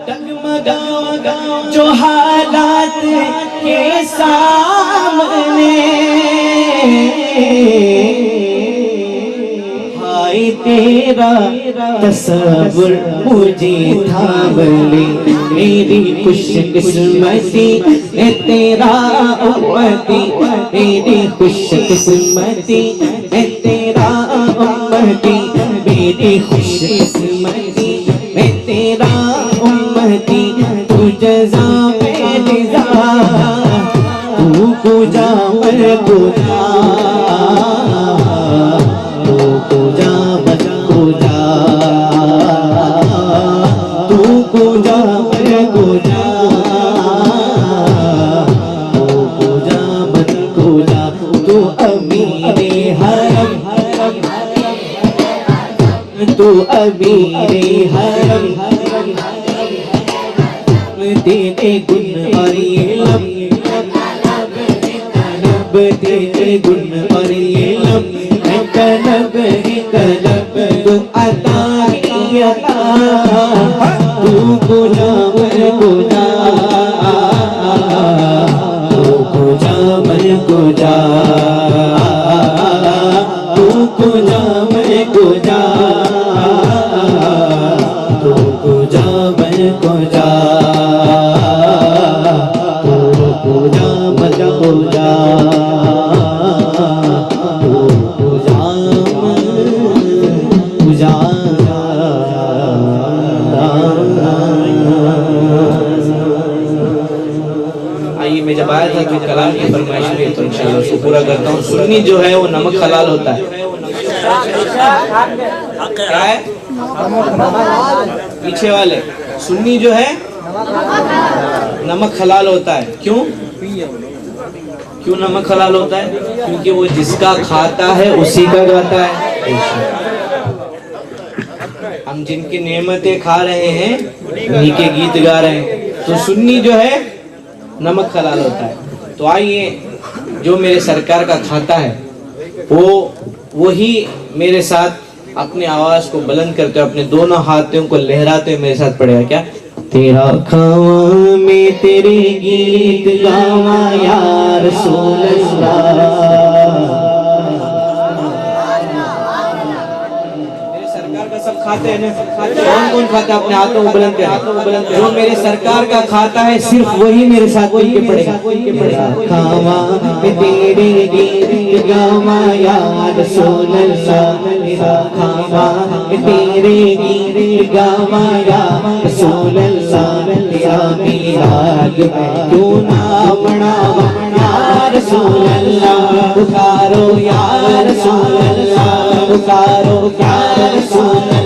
ڈگمگا جو حالات کے سامنے، ہائے تیرا تصور مجھے تھام لے، میری خوش قسمتی ہے تیرا امتی، میری خوش قسمتی ہے تیرا امتی، میری خوش قسمتی ہے تیرا امتی، تو جزا میں رضا، تو کجا میں کجا، تو کجا میں کجا، تو کجا میں کجا، تو کجا میں کجا، تو امیر حرم، تو امیر حرم، تیرے گن اور یہ لب، تیرے گن اور یہ لب، طلب ہی طلب، تو عطا ہی عطا، تو کجا میں کجا، تو کجا میں کجا، تو کجا میں کجا، تو کجا میں کجا، تو کجا میں کجا، تو کجا میں کجا۔ آئیے میں جب آیا تھا کہ کلام کی فرمائش ہوئی تو انشاءاللہ اس کو پورا کرتا ہوں۔ سنی جو ہے وہ نمک حلال ہوتا ہے، کیا ہے؟ پیچھے والے سنی جو ہے نمک حلال ہوتا ہے، کیوں؟ کیوں نمک حلال ہوتا ہے؟ کیونکہ وہ جس کا کھاتا ہے اسی کا گاتا ہے۔ ہم جن کی نعمتیں کھا رہے ہیں انہی کے گیت گا رہے ہیں، تو سنی جو ہے نمک حلال ہوتا ہے۔ تو آئیے جو میرے سرکار کا کھاتا ہے وہی میرے ساتھ اپنی آواز کو بلند کرتے ہوئے اپنے دونوں ہاتھوں کو لہراتے ہوئے میرے ساتھ پڑھے گا۔ کیا؟ تیرا کھاواں میں تیرے گیت گاواں یا رسول اللہ، میرے سرکار کا سب کھاتے ہیں نا؟ کون کون کھاتا ہے؟ اپنے ہاتھوں کو بلند کریں۔ جو میرے سرکار کا کھاتا ہے صرف وہی میرے ساتھ مل کے پڑھے گا۔ کھاواں میں تیرے گیت گاواں یا رسول اللہ، کھاواں میں تیرے گیت گاواں یا رسول اللہ، یا میلاد میں کیوں نہ مناواں یا رسول اللہ، پکارو یا رسول اللہ، پکارو یا رسول اللہ،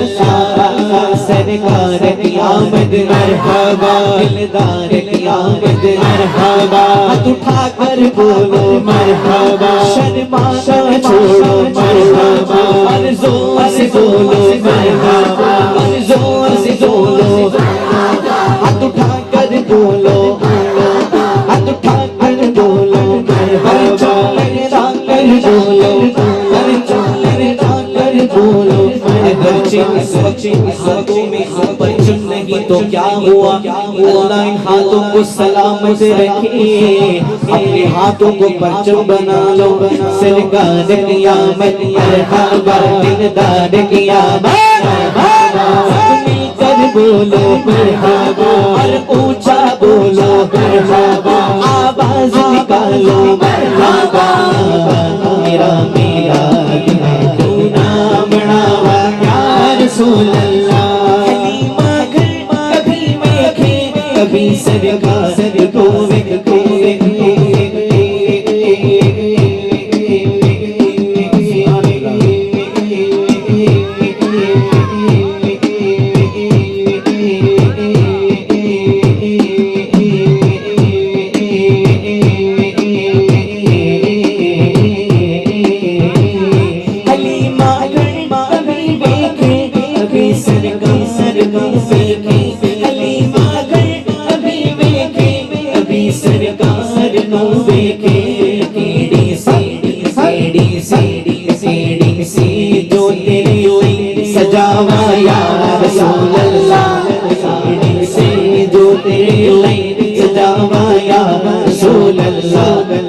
سرکار کی آمد مرحبا، دلدار کی آمد مرحبا، ہاتھ اٹھا کر بولو مرحبا، شرمانا چھوڑو مرحبا، عرضوں سے بولو مرحبا، عرضوں سے بولو، ہاتھ اٹھا کر بولو، ہاتھ اٹھا کر بولو مرحبا، لگا کر بولو، لگا کر بولو، اگرچہ اس وقت ہاتھوں میں پرچم نہیں تو کیا ہوا، اللہ ان ہاتھوں کو سلامت رکھے، اپنے ہاتھوں کو پرچم بنا لو، سرکار کی آمد مرحبا، دلدار کی آمد مرحبا، مل کر بولو مرحبا، اور اونچا بولو مرحبا، آواز نکالو مرحبا، میرا میلاد ہے تو نام مناوا یا رسول اللہ، حلیمہ گھر کبھی میکھے کبھی سرکار کو وکھے،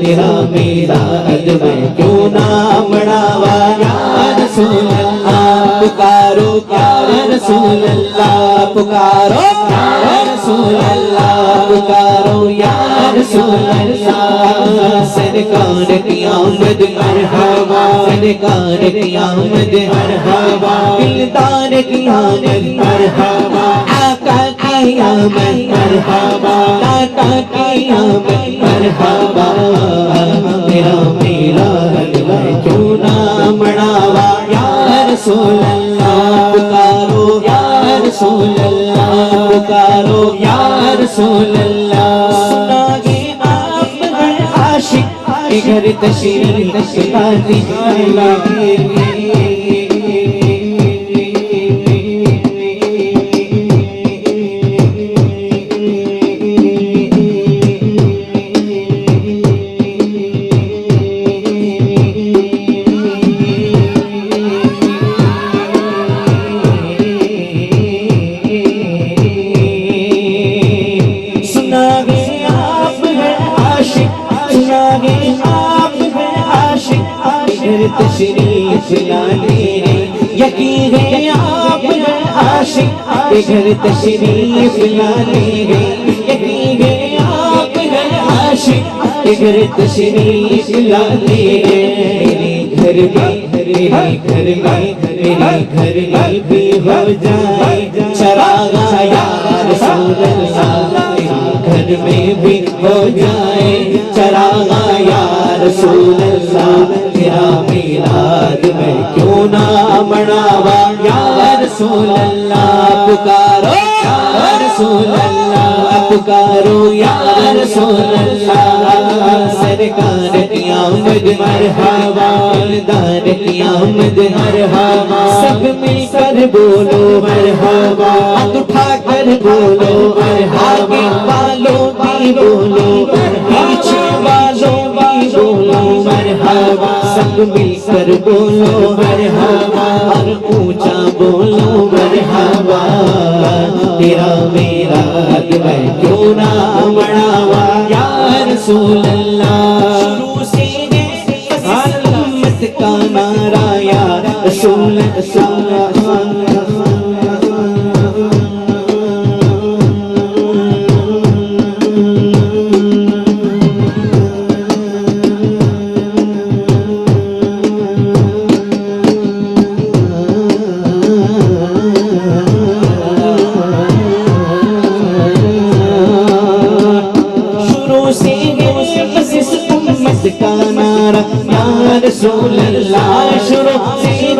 تیرا میلاد میں کیوں نہ مناوا یا رسول اللہ پکارو یا رسول اللہ پکارو یا رسول اللہ پکارو یا رسول اللہ سرکار کی آمد مرحبا سرکار کی آمد مرحبا دلدار کی آمد مرحبا آقا کی آمد مرحبا داتا کی آمد مرحبا تیرا میلاد میں کیوں نہ مناوا یا رسول اللہ پکارو یا رسول اللہ پکارو یا رسول اللہ سنا گے آپ ہیں عاشق کے گھر تشریف لاتی تشریف لانے یقین ہے آپ ہیں عاشق کے گھر تشریف لانے یقین ہے آپ ہیں عاشق کے گھر تشریف لانے میرے گھر میں میرے گھر میں بھی ہو جائے چراغا یا رسول اللہ گھر میں بھی ہو جائے چراغا یا رسول اللہ تیرا میلاد میں کیوں نہ مناوا یا رسول اللہ پکارو یا رسول اللہ پکارو یا رسول اللہ سرکار کی آمد مرحبا دلدار کی آمد مرحبا سب مل کر بولو مرحبا ہاتھ اٹھا کر بولو مرحبا والوں بھی بولو پیچھے والوں بھی بولو مرحبا سب مل کر بولو مرحبا اور اونچا بولو مرحبا تیرا میلاد میں کیوں نہ مناوا یا رسول اللہ شروع سے امت کا نعرہ یا رسول اللہ رسول اللہ شروع سے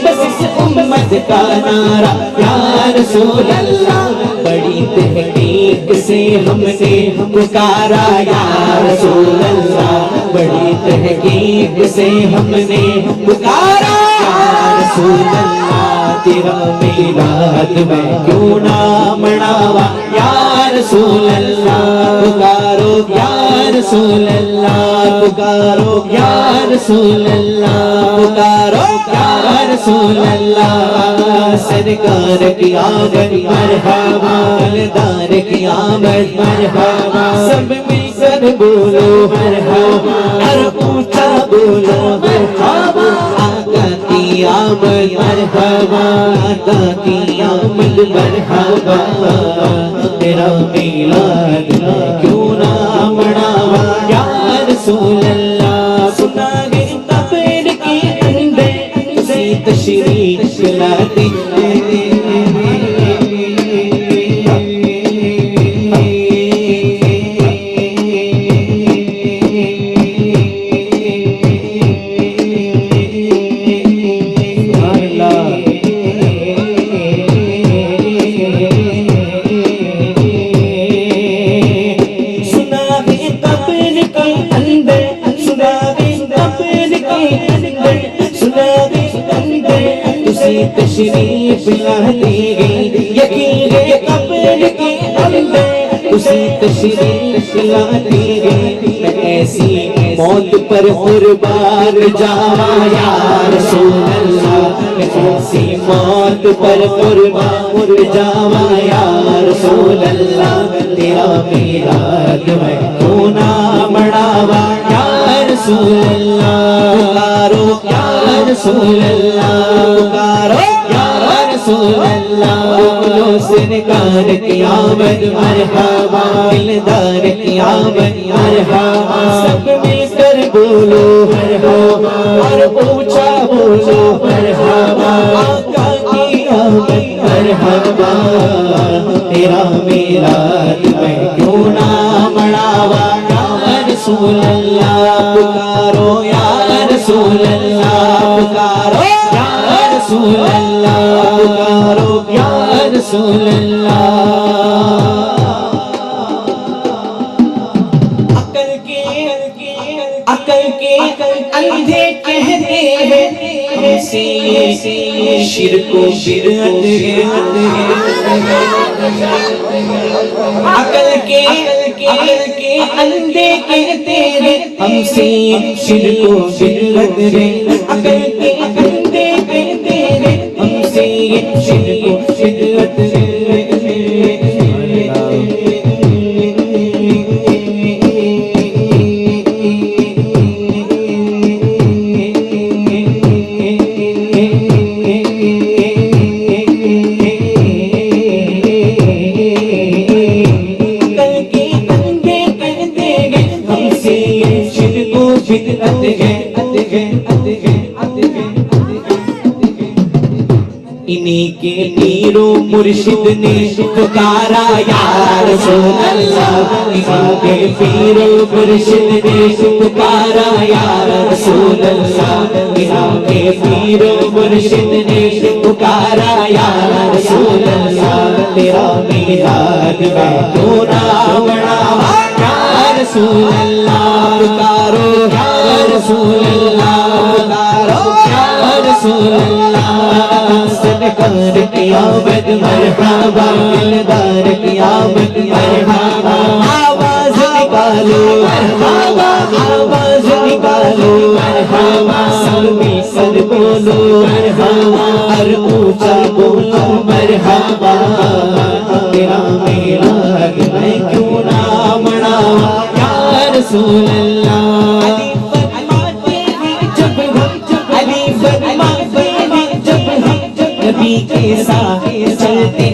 بس اس امت کا نعرہ یا رسول اللہ بڑی تحقیق سے ہم نے پکارا یا رسول اللہ بڑی تحقیق سے ہم نے پکارا یا رسول اللہ تیرا میلاد میں کیوں نہ مناوا یا رسول اللہ پکارو یا رسول اللہ پکارو یا رسول اللہ پکارو یا رسول اللہ سرکار کی آمد مرحبا دلدار کی آمد مرحبا سب مل کر بولو مرحبا اور اونچا بولو مرحبا آقا کی آمد مرحبا آقا کی آمد مرحبا تیرا میلاد میں کیوں نہ مناوا یا رسول اللہ سنا گے قبر کے اندر سے تشریف لاتے تشریف لاتی گئی یقین قبر کے اندر اسی تشریف لاتی گئی ایسی موت پر قربان جاوا یا رسول اللہ ایسی موت پر قربان جاوا یا رسول اللہ تیرا میلاد میں کیوں نہ مناوا یا رسول اللہ پکارو یا رسول اللہ پکارو یا رسول اللہ بولو سرکار کی آمد مرحبا دلدار کی آمد مرحبا سب مل کر بولو مرحبا اور اونچا بولو مرحبا آقا کی آمد مرحبا تیرا میلاد میں کیوں نہ مناوا یا رسول اللہ پکارو یا رسول اللہ پکارو یا رسول اللہ پکارو یا رسول اللہ عقل کے اندھے کہتے ہیں ہم سے شرک و بدعت ہے عقل کے اندھے کہتے ہیں ہم سے شرک و بدعت ہے عقل کے اندھے کہتے ہیں ہم سے شرک و بدعت ہے انہی کے پیر و مرشد نے پکارا یا رسول اللہ انہی کے پیر و مرشد نے پکارا یا رسول اللہ انہی کے پیر و مرشد نے پکارا یا رسول اللہ تیرا میلاد میں کیوں نہ مناوا یا رسول اللہ پکارو یا رسول اللہ پکارو یا رسول اللہ سرکار کی آمد مرحبا دلدار کی آمد مرحبا آواز نکالو مرحبا آواز نکالو مرحبا سب مل کر بولو مرحبا ہر اونچا بولو مرحبا تیرا میلاد میں کیوں نہ مناوا یا رسول اللہ نبی کے ساتھ چلتے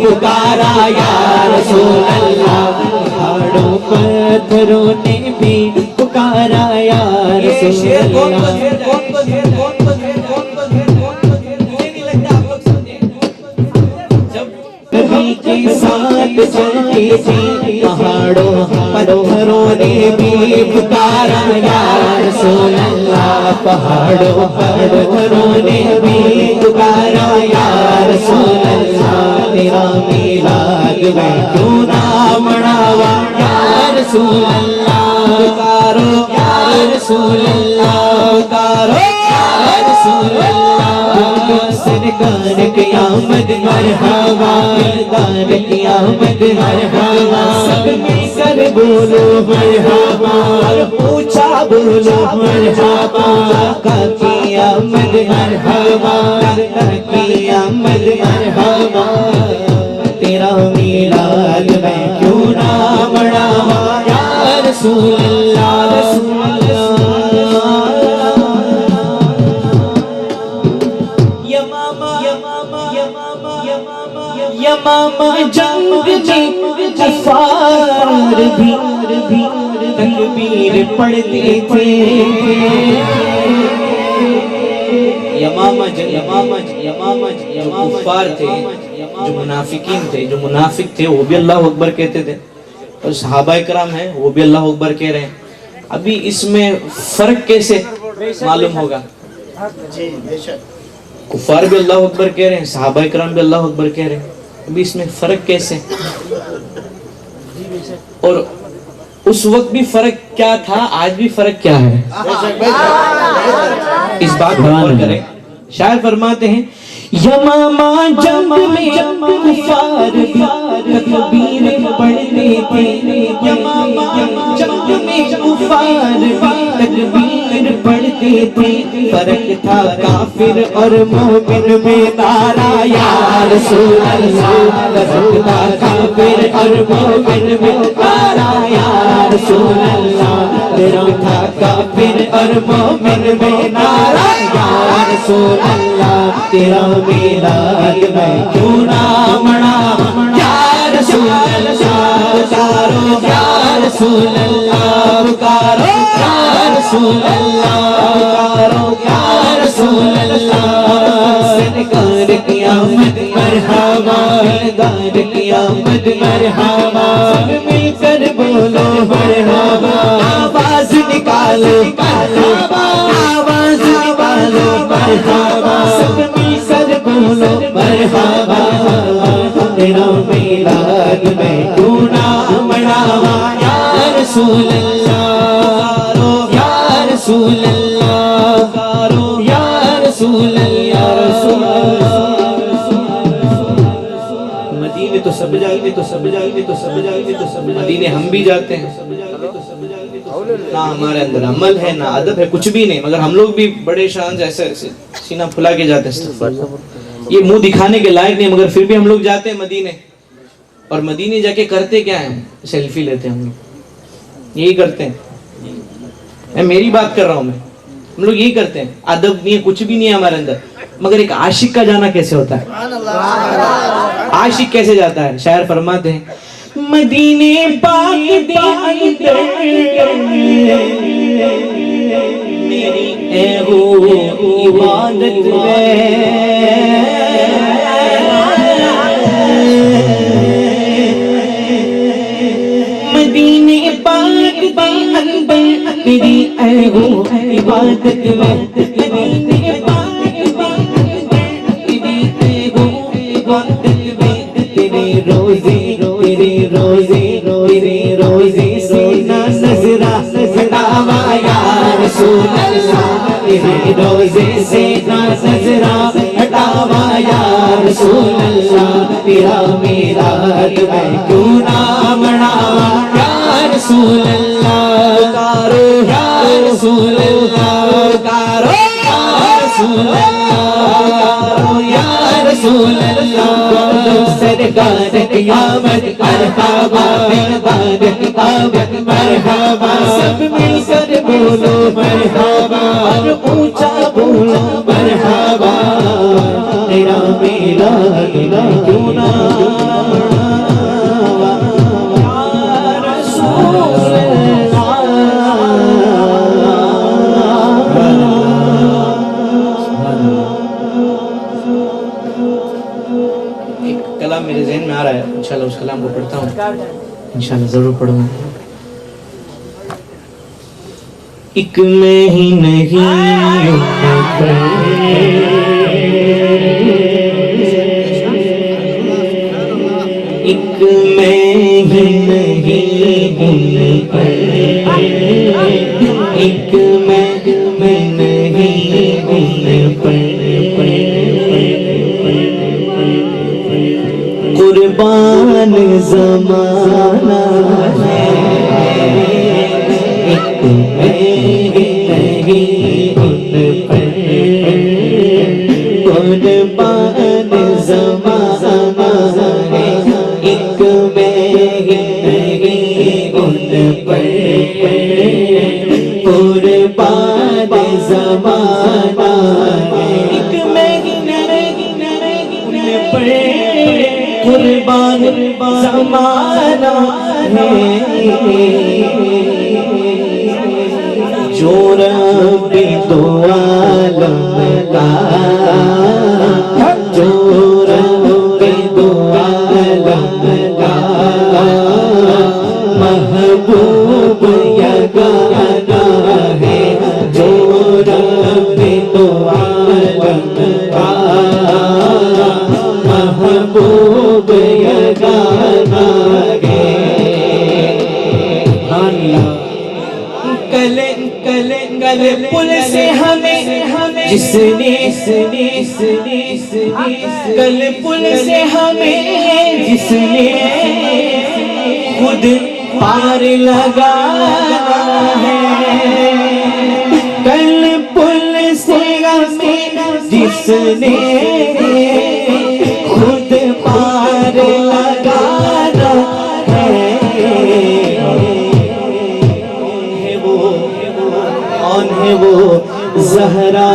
پکارا یا رسول اللہ پہاڑوں پتھروں نے بھی پکارا یا رسول اللہ کبھی کے ساتھ چلتی تھی پہاڑوں پتھروں نے بھی پکارا یا رسول اللہ پہاڑوں پتھروں نے بھی پکارا یا رسول اللہ تیرا میلاد میں کیوں نہ مناوا یا رسول اللہ پکارو یا رسول اللہ پکارو یا رسول اللہ سرکار کی آمد مرحبا دلدار کی آمد مرحبا سب مل کر بولو مرحبا اور پوچھا بولو مرحبا آقا کی آمد مرحبا دلدار کی آمد مرحبا تیرا میلاد میں کیوں نہ مناوا یا رسول اللہ رسول یمامہ جنگ میں کفار بھی تکبیر پڑھتے تھے یمامہ کفار تھے جو منافقین تھے جو منافق تھے وہ بھی اللہ اکبر کہتے تھے اور صحابہ کرام ہیں وہ بھی اللہ اکبر کہہ رہے ہیں ابھی اس میں فرق کیسے معلوم ہوگا کفار بھی اللہ اکبر کہہ رہے ہیں صحابہ کرام بھی اللہ اکبر کہہ رہے ہیں ابھی اس میں فرق کیسے اور اس وقت بھی فرق کیا تھا، آج بھی فرق کیا ہے؟ اس بات پر غور کریں. شاعر فرماتے ہیں یمامہ جنگ میں کفار تکبیر پڑھتے تھے، یمامہ جنگ میں کفار تکبیر پڑھتے تھے، فرق تھا کافر اور مومن میں نعرہ یا رسول اللہ، فرق تھا کافر اور مومن میں نعرہ یا رسول اللہ، فرق تھا کافر اور مومن میں نعرہ یا رسول اللہ، تیرا میلاد میں کیوں نہ مناواں یا رسول اللہ، پکارو یا رسول اللہ، پکارو یا رسول اللہ، پکارو یا رسول اللہ، سرکار کی آمد مرحبا، سرکار کی آمد مرحبا، سب مل کر بولو مرحبا، آواز نکالو مرحبا، آواز نکالو مرحبا، سب مل کر بولو مرحبا، تیرا میلاد میں کیوں نہ مناواں یا رسول اللہ، یا رسول اللہ، یا رسول اللہ. مدینے تو سب جاتے، تو سب جاتے، تو سب جاتے، تو سب مدینے ہم بھی جاتے ہیں، نہ ہمارے اندر عمل ہے نہ ادب ہے، کچھ بھی نہیں، مگر ہم لوگ بھی بڑے شان سے ایسے سینہ پھلا کے جاتے ہیں. یہ منہ دکھانے کے لائق نہیں، مگر پھر بھی ہم لوگ جاتے ہیں مدینے. اور مدینے جا کے کرتے کیا ہیں؟ سیلفی لیتے ہیں ہم لوگ، یہی کرتے ہیں. میں میری بات کر رہا ہوں، ہم لوگ یہی کرتے ہیں. ادب نہیں ہے، کچھ بھی نہیں ہے ہمارے اندر. مگر ایک عاشق کا جانا کیسے ہوتا ہے؟ عاشق کیسے جاتا ہے؟ شاعر فرماتے ہیں مدینے پاک دے اندر میری اے وہ عبادت ہے، مدینے پاک دے اندر میری اے وہ عبادت ہے، مدینے پاک دے اندر میری اے وہ عبادت ہے، تیرے روزے تیرے روزے تیرے روزے سے نہ نظرہ ہٹاواں یا رسول اللہ، تیرے روزے سے نہ نظرہ ہٹاواں یا رسول اللہ، تیرا میلاد میں کیوں نہ مناواں یا رسول اللہ، پکارو یا رسول اللہ، پکارو یا رسول اللہ، یا رسول اللہ، سرکار کی آمد مرحبا، سرکار کی آمد مرحبا، سب مل کر بولو مرحبا، اور اونچا بولو مرحبا، تیرا میلاد کیوں نہ میرے ذہن میں آ رہا ہے، انشاءاللہ اس کلام کو پڑھتا ہوں، انشاءاللہ ضرور پڑھوں گا. ایک میں ہی نہیں ایک میں ہی نہیں ایک میں قربان زمانہ ہے، ایک میں نہیں ان پر، قربان زمانہ ہے، ایک میں نہیں ان پر، قربان زمانہ ہے، ایک میں نہیں ان پر، قربان زمانہ ہے، جو رب دو عالم کا، جو رب دو عالم کا محبوب یگانہ ہے، جو رب دو عالم کا محبوب یگانہ ہے. کل پل سے ہمیں جس نے کل پل سے ہمیں جس نے خود پار لگانا ہے کل پل سے ہمیں جس نے خود پار لگانا ہے کون ہے وہ زہرا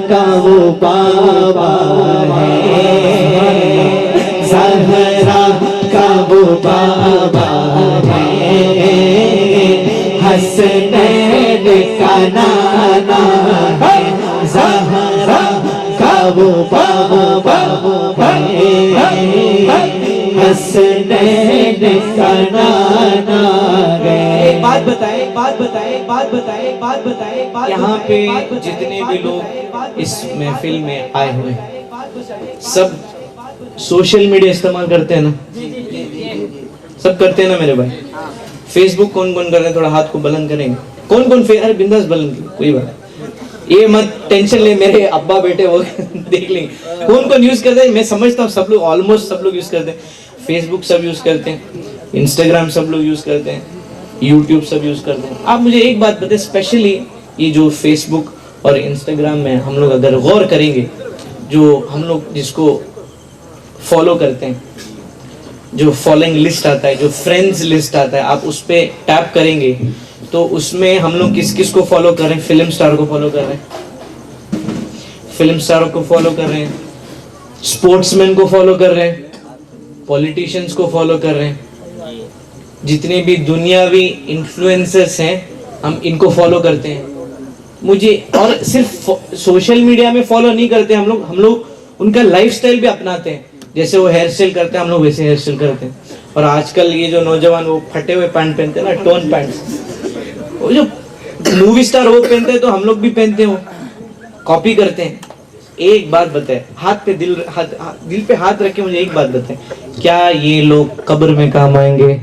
کا وہ بابا ہے زہرا کا وہ بابا ہے حسنین کا نانا ہے زہرا کا وہ بابا ہے حسنین کا نانا ہے بات بتائے یہاں پہ جتنے بھی لوگ اس محفل میں آئے ہوئے ہیں سب سوشل میڈیا استعمال کرتے ہیں نا سب کرتے ہیں نا میرے بھائی فیس بک کون کون کر رہے ہیں تھوڑا ہاتھ کو بلند کریں گے کون کون ارے بنداس بلند کی کوئی بات یہ مت ٹینشن لے میرے ابا بیٹے وہ دیکھ لیں گے کون کون یوز کرتے ہیں میں سمجھتا ہوں سب لوگ آلموسٹ سب لوگ یوز کرتے ہیں فیس بک سب یوز کرتے ہیں انسٹاگرام سب لوگ یوز کرتے ہیں یوٹیوب سب یوز کرتے ہیں آپ مجھے ایک بات بتائیں اسپیشلی یہ جو فیس بک اور انسٹاگرام میں ہم لوگ اگر غور کریں گے جو ہم لوگ جس کو فالو کرتے ہیں جو فالوئنگ لسٹ آتا ہے جو فرینڈز لسٹ آتا ہے آپ اس پہ ٹیپ کریں گے تو اس میں ہم لوگ کس کس کو فالو کر رہے ہیں فلم سٹار کو فالو کر رہے ہیں فلم سٹاروں کو فالو کر رہے ہیں اسپورٹس مین کو فالو کر رہے ہیں پولیٹیشینز کو فالو کر رہے ہیں جتنے بھی دنیاوی انفلوئنسرز ہیں ہم ان کو فالو کرتے ہیں مجھے اور صرف سوشل میڈیا میں فالو نہیں کرتے ہم لوگ ان کا لائف سٹائل بھی اپناتے ہیں جیسے وہ ہیئر اسٹائل کرتے ہیں ہم لوگ ویسے ہیئر اسٹائل کرتے ہیں اور آج کل یہ جو نوجوان وہ پھٹے ہوئے پینٹ پہنتے ہیں نا ٹون پینٹس وہ جو مووی سٹار وہ پہنتے ہیں تو ہم لوگ بھی پہنتے ہیں کاپی کرتے ہیں ایک بات بتائیں ہاتھ پہ دل پہ ہاتھ رکھ کے مجھے ایک بات بتائیں کیا یہ لوگ قبر میں کام آئیں گے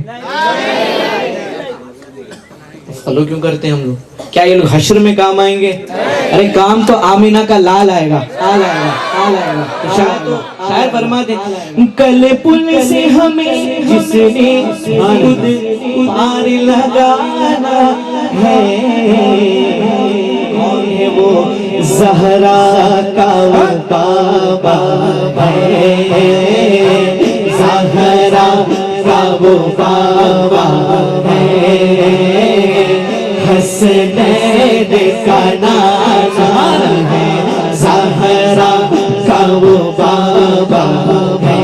فالو کیوں کرتے ہیں ہم لوگ کیا یہ لوگ حشر میں کام آئیں گے ارے کام تو آمینہ کا لال آئے گا شاعر فرماتے ہیں کل پل سے ہمیں جس نے خود پار لگانا ہے کون ہے وہ زہرا کا وہ بابا ہے زہرا کا وہ بابا ہے حسنین کا نانا ہے زہرا کا وہ بابا ہے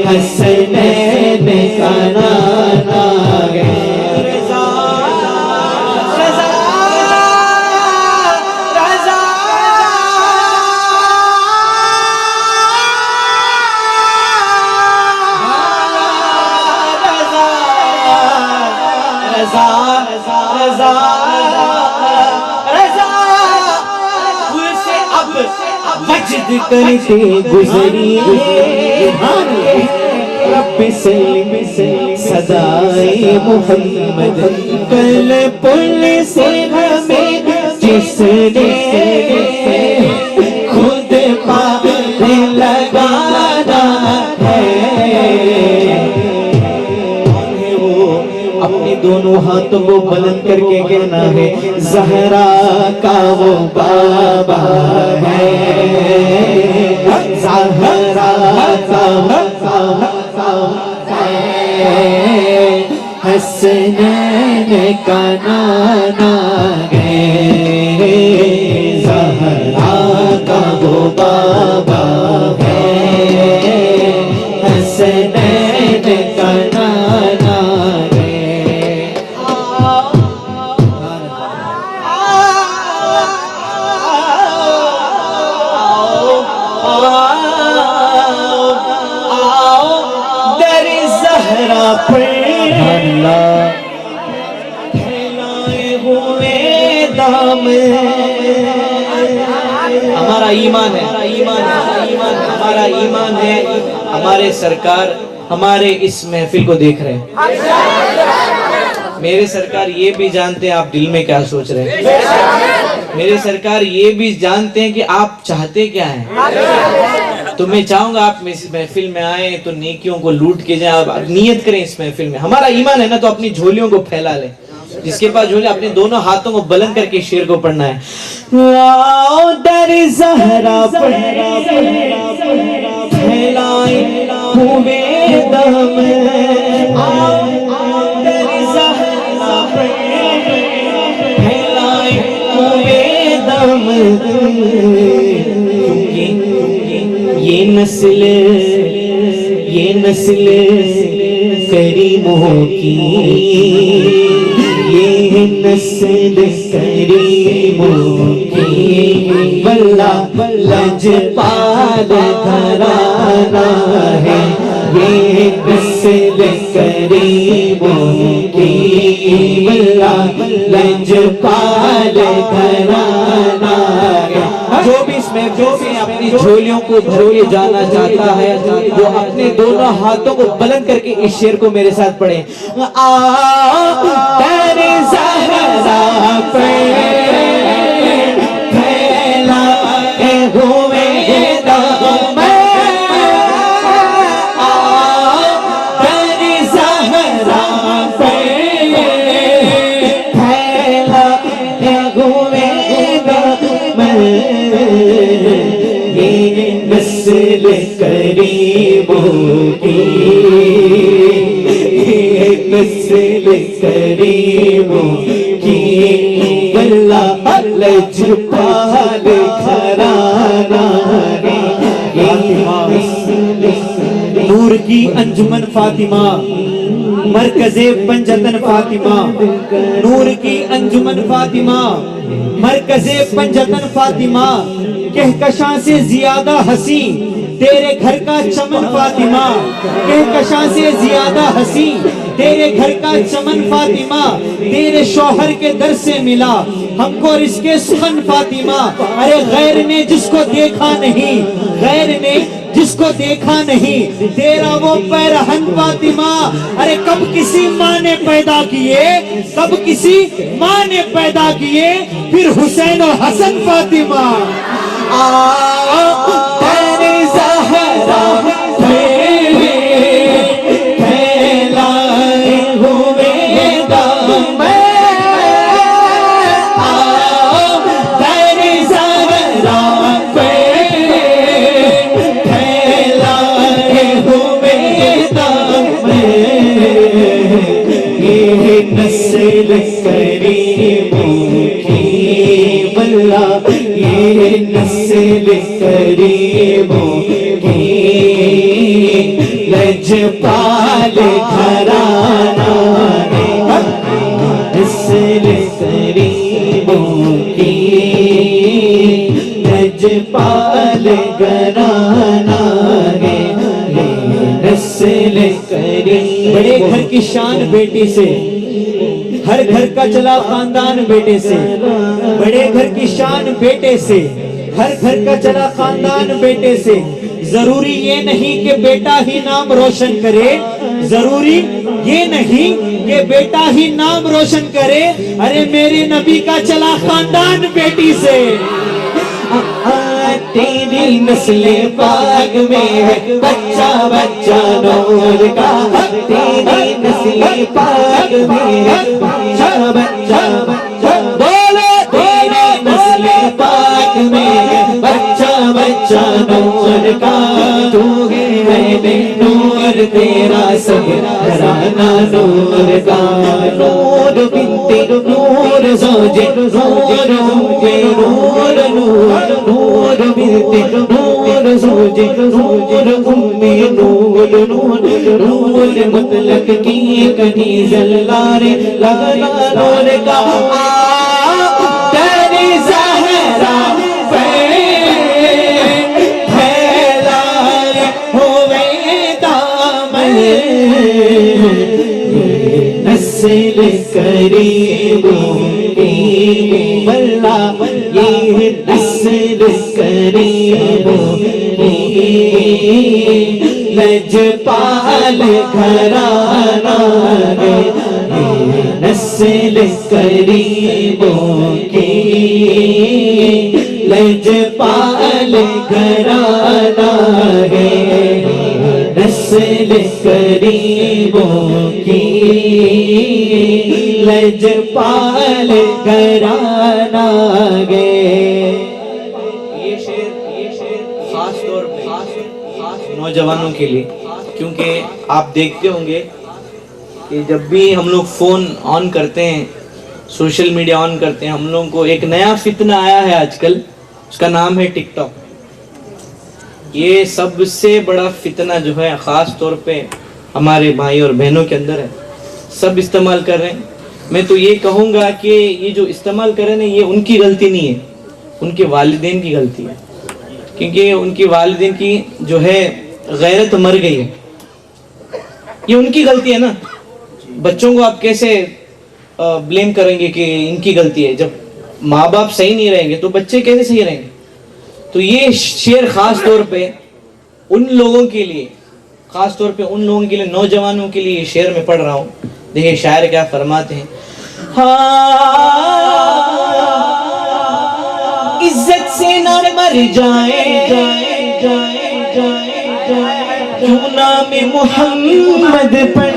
حسنین کا نانا ہے رضا رضا رضا رضا رضا رضا پل سے اب مجد کرتے گزری رب سلم صدائے محمد کل پل سے ہمیں جس نے خود پار لگانا ہے اپنے دونوں ہاتھوں کو بلند کر کے کہنا ہے زہرا کا وہ بابا ہے زہرا کا وہ بابا ہے حسنین کا نانا ہے زہرا کا وہ بابا ہے حسنین کا نانا ہمارا ایمان ہے ہمارا ایمان ہے ہمارے سرکار ہمارے اس محفل کو دیکھ رہے ہیں میرے سرکار یہ بھی جانتے ہیں آپ دل میں کیا سوچ رہے ہیں. میرے سرکار یہ بھی جانتے ہیں کہ آپ چاہتے کیا ہیں. تو میں چاہوں گا آپ محفل میں آئیں تو نیکیوں کو لوٹ کے جائیں. آپ نیت کریں اس محفل میں. ہمارا ایمان ہے نا تو اپنی جھولیوں کو پھیلا لیں. جس کے پاس جھولے اپنے دونوں ہاتھوں کو بلند کر کے شعر کو پڑھنا ہے. آؤ در زہرا پھیلائیں ہوئے دم. آؤ در زہرا پھیلائیں ہوئے دم. یہ نسل کریموں کی, یہ نسل کریموں کی, واللہ لجپال گھرانہ ہے. یہ نسل کریموں کی, واللہ لجپال گھرانہ ہے. جو بھی اس میں اپنی جھولیوں کو بھر کے جانا چاہتا ہے وہ اپنے دونوں ہاتھوں کو بلند کر کے اس شعر کو میرے ساتھ پڑھیں. در زہرا پھیلائے ہوئے دم. در زہرا پھیلائے ہوئے دم. یہ نسل کریموں کی, یہ نسل کریموں کی, واللہ لجپال گھرانہ ہے. نور کی انجمن فاطمہ, مرکز پنجتن فاطمہ. نور کی انجمن فاطمہ, مرکز پنجتن فاطمہ. کہکشاں سے زیادہ ہنسی تیرے گھر کا چمن فاطمہ. کہکشاں سے زیادہ ہنسی تیرے گھر کا چمن فاطمہ. تیرے شوہر کے در سے ملا ہم کو رزق سخن فاطمہ. ارے غیر نے جس کو دیکھا نہیں, غیر نے جس کو دیکھا نہیں, تیرا وہ پیرہن فاطمہ. ارے کب کسی ماں نے پیدا کیے, کب کسی ماں نے پیدا کیے, پھر حسین و حسن فاطمہ. در زہرا پھیلائے ہوئے دم. در زہرا پھیلائے ہوئے دم. یہ نسل کریموں کی, واللہ یہ نسل کریموں کی, لجپال گھرانہ ہے. نسل کریموں کی, لجپال گھرانہ ہے. نسل کریم. بڑے گھر کی شان بیٹی سے, ہر گھر کا چلا خاندان بیٹے سے. بڑے گھر کی شان بیٹے سے, ہر گھر کا چلا خاندان بیٹے سے. ضروری یہ نہیں کہ بیٹا ہی نام روشن کرے, ضروری یہ نہیں کہ بیٹا ہی نام روشن کرے. ارے میرے نبی کا چلا خاندان بیٹی سے. تیری نسل پاک میں ہے بچہ بچہ نور کا. تیری نسل پاک میں ہے بچہ بچہ, بولو تیری نسل پاک میں ہے بچہ بچہ نور کا. تو ہے نور تیرا سب گھرانہ نور کا. نور بنت نور زوج نور نور نور نور بنت نور زوج نور نور نور نور مطلق کی کنیز اللہ رے لگنا نور کا. در زہرا پھیلائے ہوئے دم. نسل کریموں کی, واللہ یہ نسل کریموں کی, لجپال گھرانہ ہے. نسل قریبوں کی لجپال گھرانہ ہے، نسل قریبوں کی لجپال گھرانہ ہے۔ یہ شعر خاص طور پہ نوجوانوں کے لیے، کیونکہ آپ دیکھتے ہوں گے کہ جب بھی ہم لوگ فون آن کرتے ہیں، سوشل میڈیا آن کرتے ہیں، ہم لوگوں کو ایک نیا فتنہ آیا ہے آج کل، اس کا نام ہے ٹک ٹاک۔ یہ سب سے بڑا فتنہ جو ہے خاص طور پہ ہمارے بھائی اور بہنوں کے اندر ہے، سب استعمال کر رہے ہیں۔ میں تو یہ کہوں گا کہ یہ جو استعمال کر رہے ہیں یہ ان کی غلطی نہیں ہے، ان کے والدین کی غلطی ہے، کیونکہ ان کی والدین کی جو ہے غیرت مر گئی ہے، یہ ان کی غلطی ہے نا۔ بچوں کو آپ کیسے بلیم کریں گے کہ ان کی غلطی ہے؟ جب ماں باپ صحیح نہیں رہیں گے تو بچے کیسے صحیح رہیں گے؟ تو یہ شعر خاص طور پہ ان لوگوں کے لیے، نوجوانوں کے لیے یہ شعر میں پڑھ رہا ہوں۔ دیکھیں شاعر کیا فرماتے ہیں، عزت سے نہ مر جائے کیوں نام محمد پر،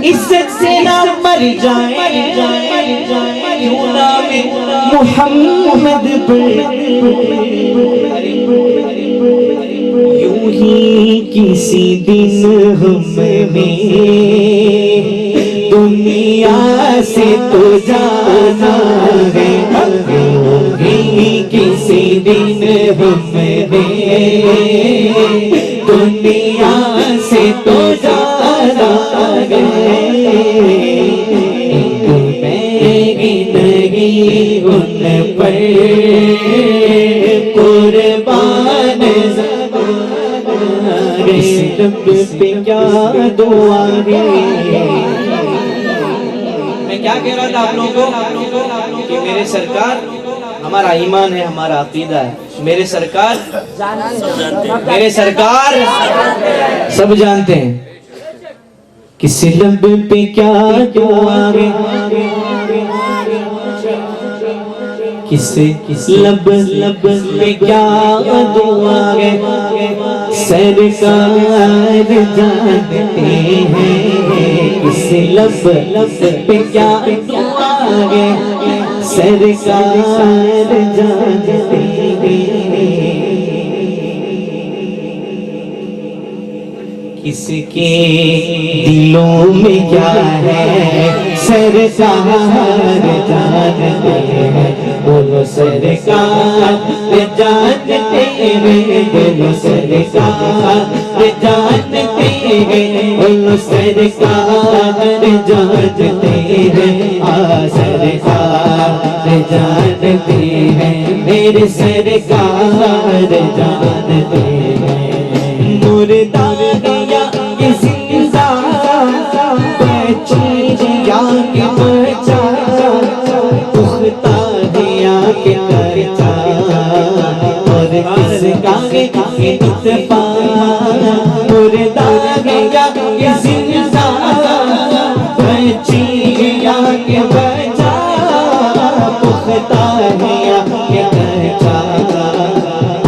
عزت سے نہ مر جائے کیوں نام محمد پر، یوں ہی کسی دن ہمیں دنیا سے تو جانا ہے، یوں ہی کسی دن ہمیں دنیا سے تو جانا ہے، نہیں ان پر قربان اس لب پہ کیا دعا ہے۔ میں کیا کہہ رہا تھا آپ لوگوں کو کہ میرے سرکار ہمارا ایمان ہے، ہمارا عقیدہ ہے، میرے سرکار سب جانتے ہیں۔ کس لب پہ کیا دعا ہے، کس لب پہ کیا دعا ہے، سرکار جانتے ہیں۔ کس لب پہ کیا دعا ہے، سرکار جانتے ہیں۔ کس کے دلوں میں کیا ہے، سرکار جانتے ہیں۔ بولو سرکار جانتے ہیں، بولو سرکار جانتے ہیں، بولو سرکار جانتے ہیں، سرکار جانتے ہیں، میرے سرکار جانتے ہیں۔ مردار یا کہ زندہ بچیا کہ بچا، پختہ دیا کہ کرچا، اور کس کا اتفا، مردار یا کہ زندہ بچیا کہ بچا، پختہ دیا کہ کرچا،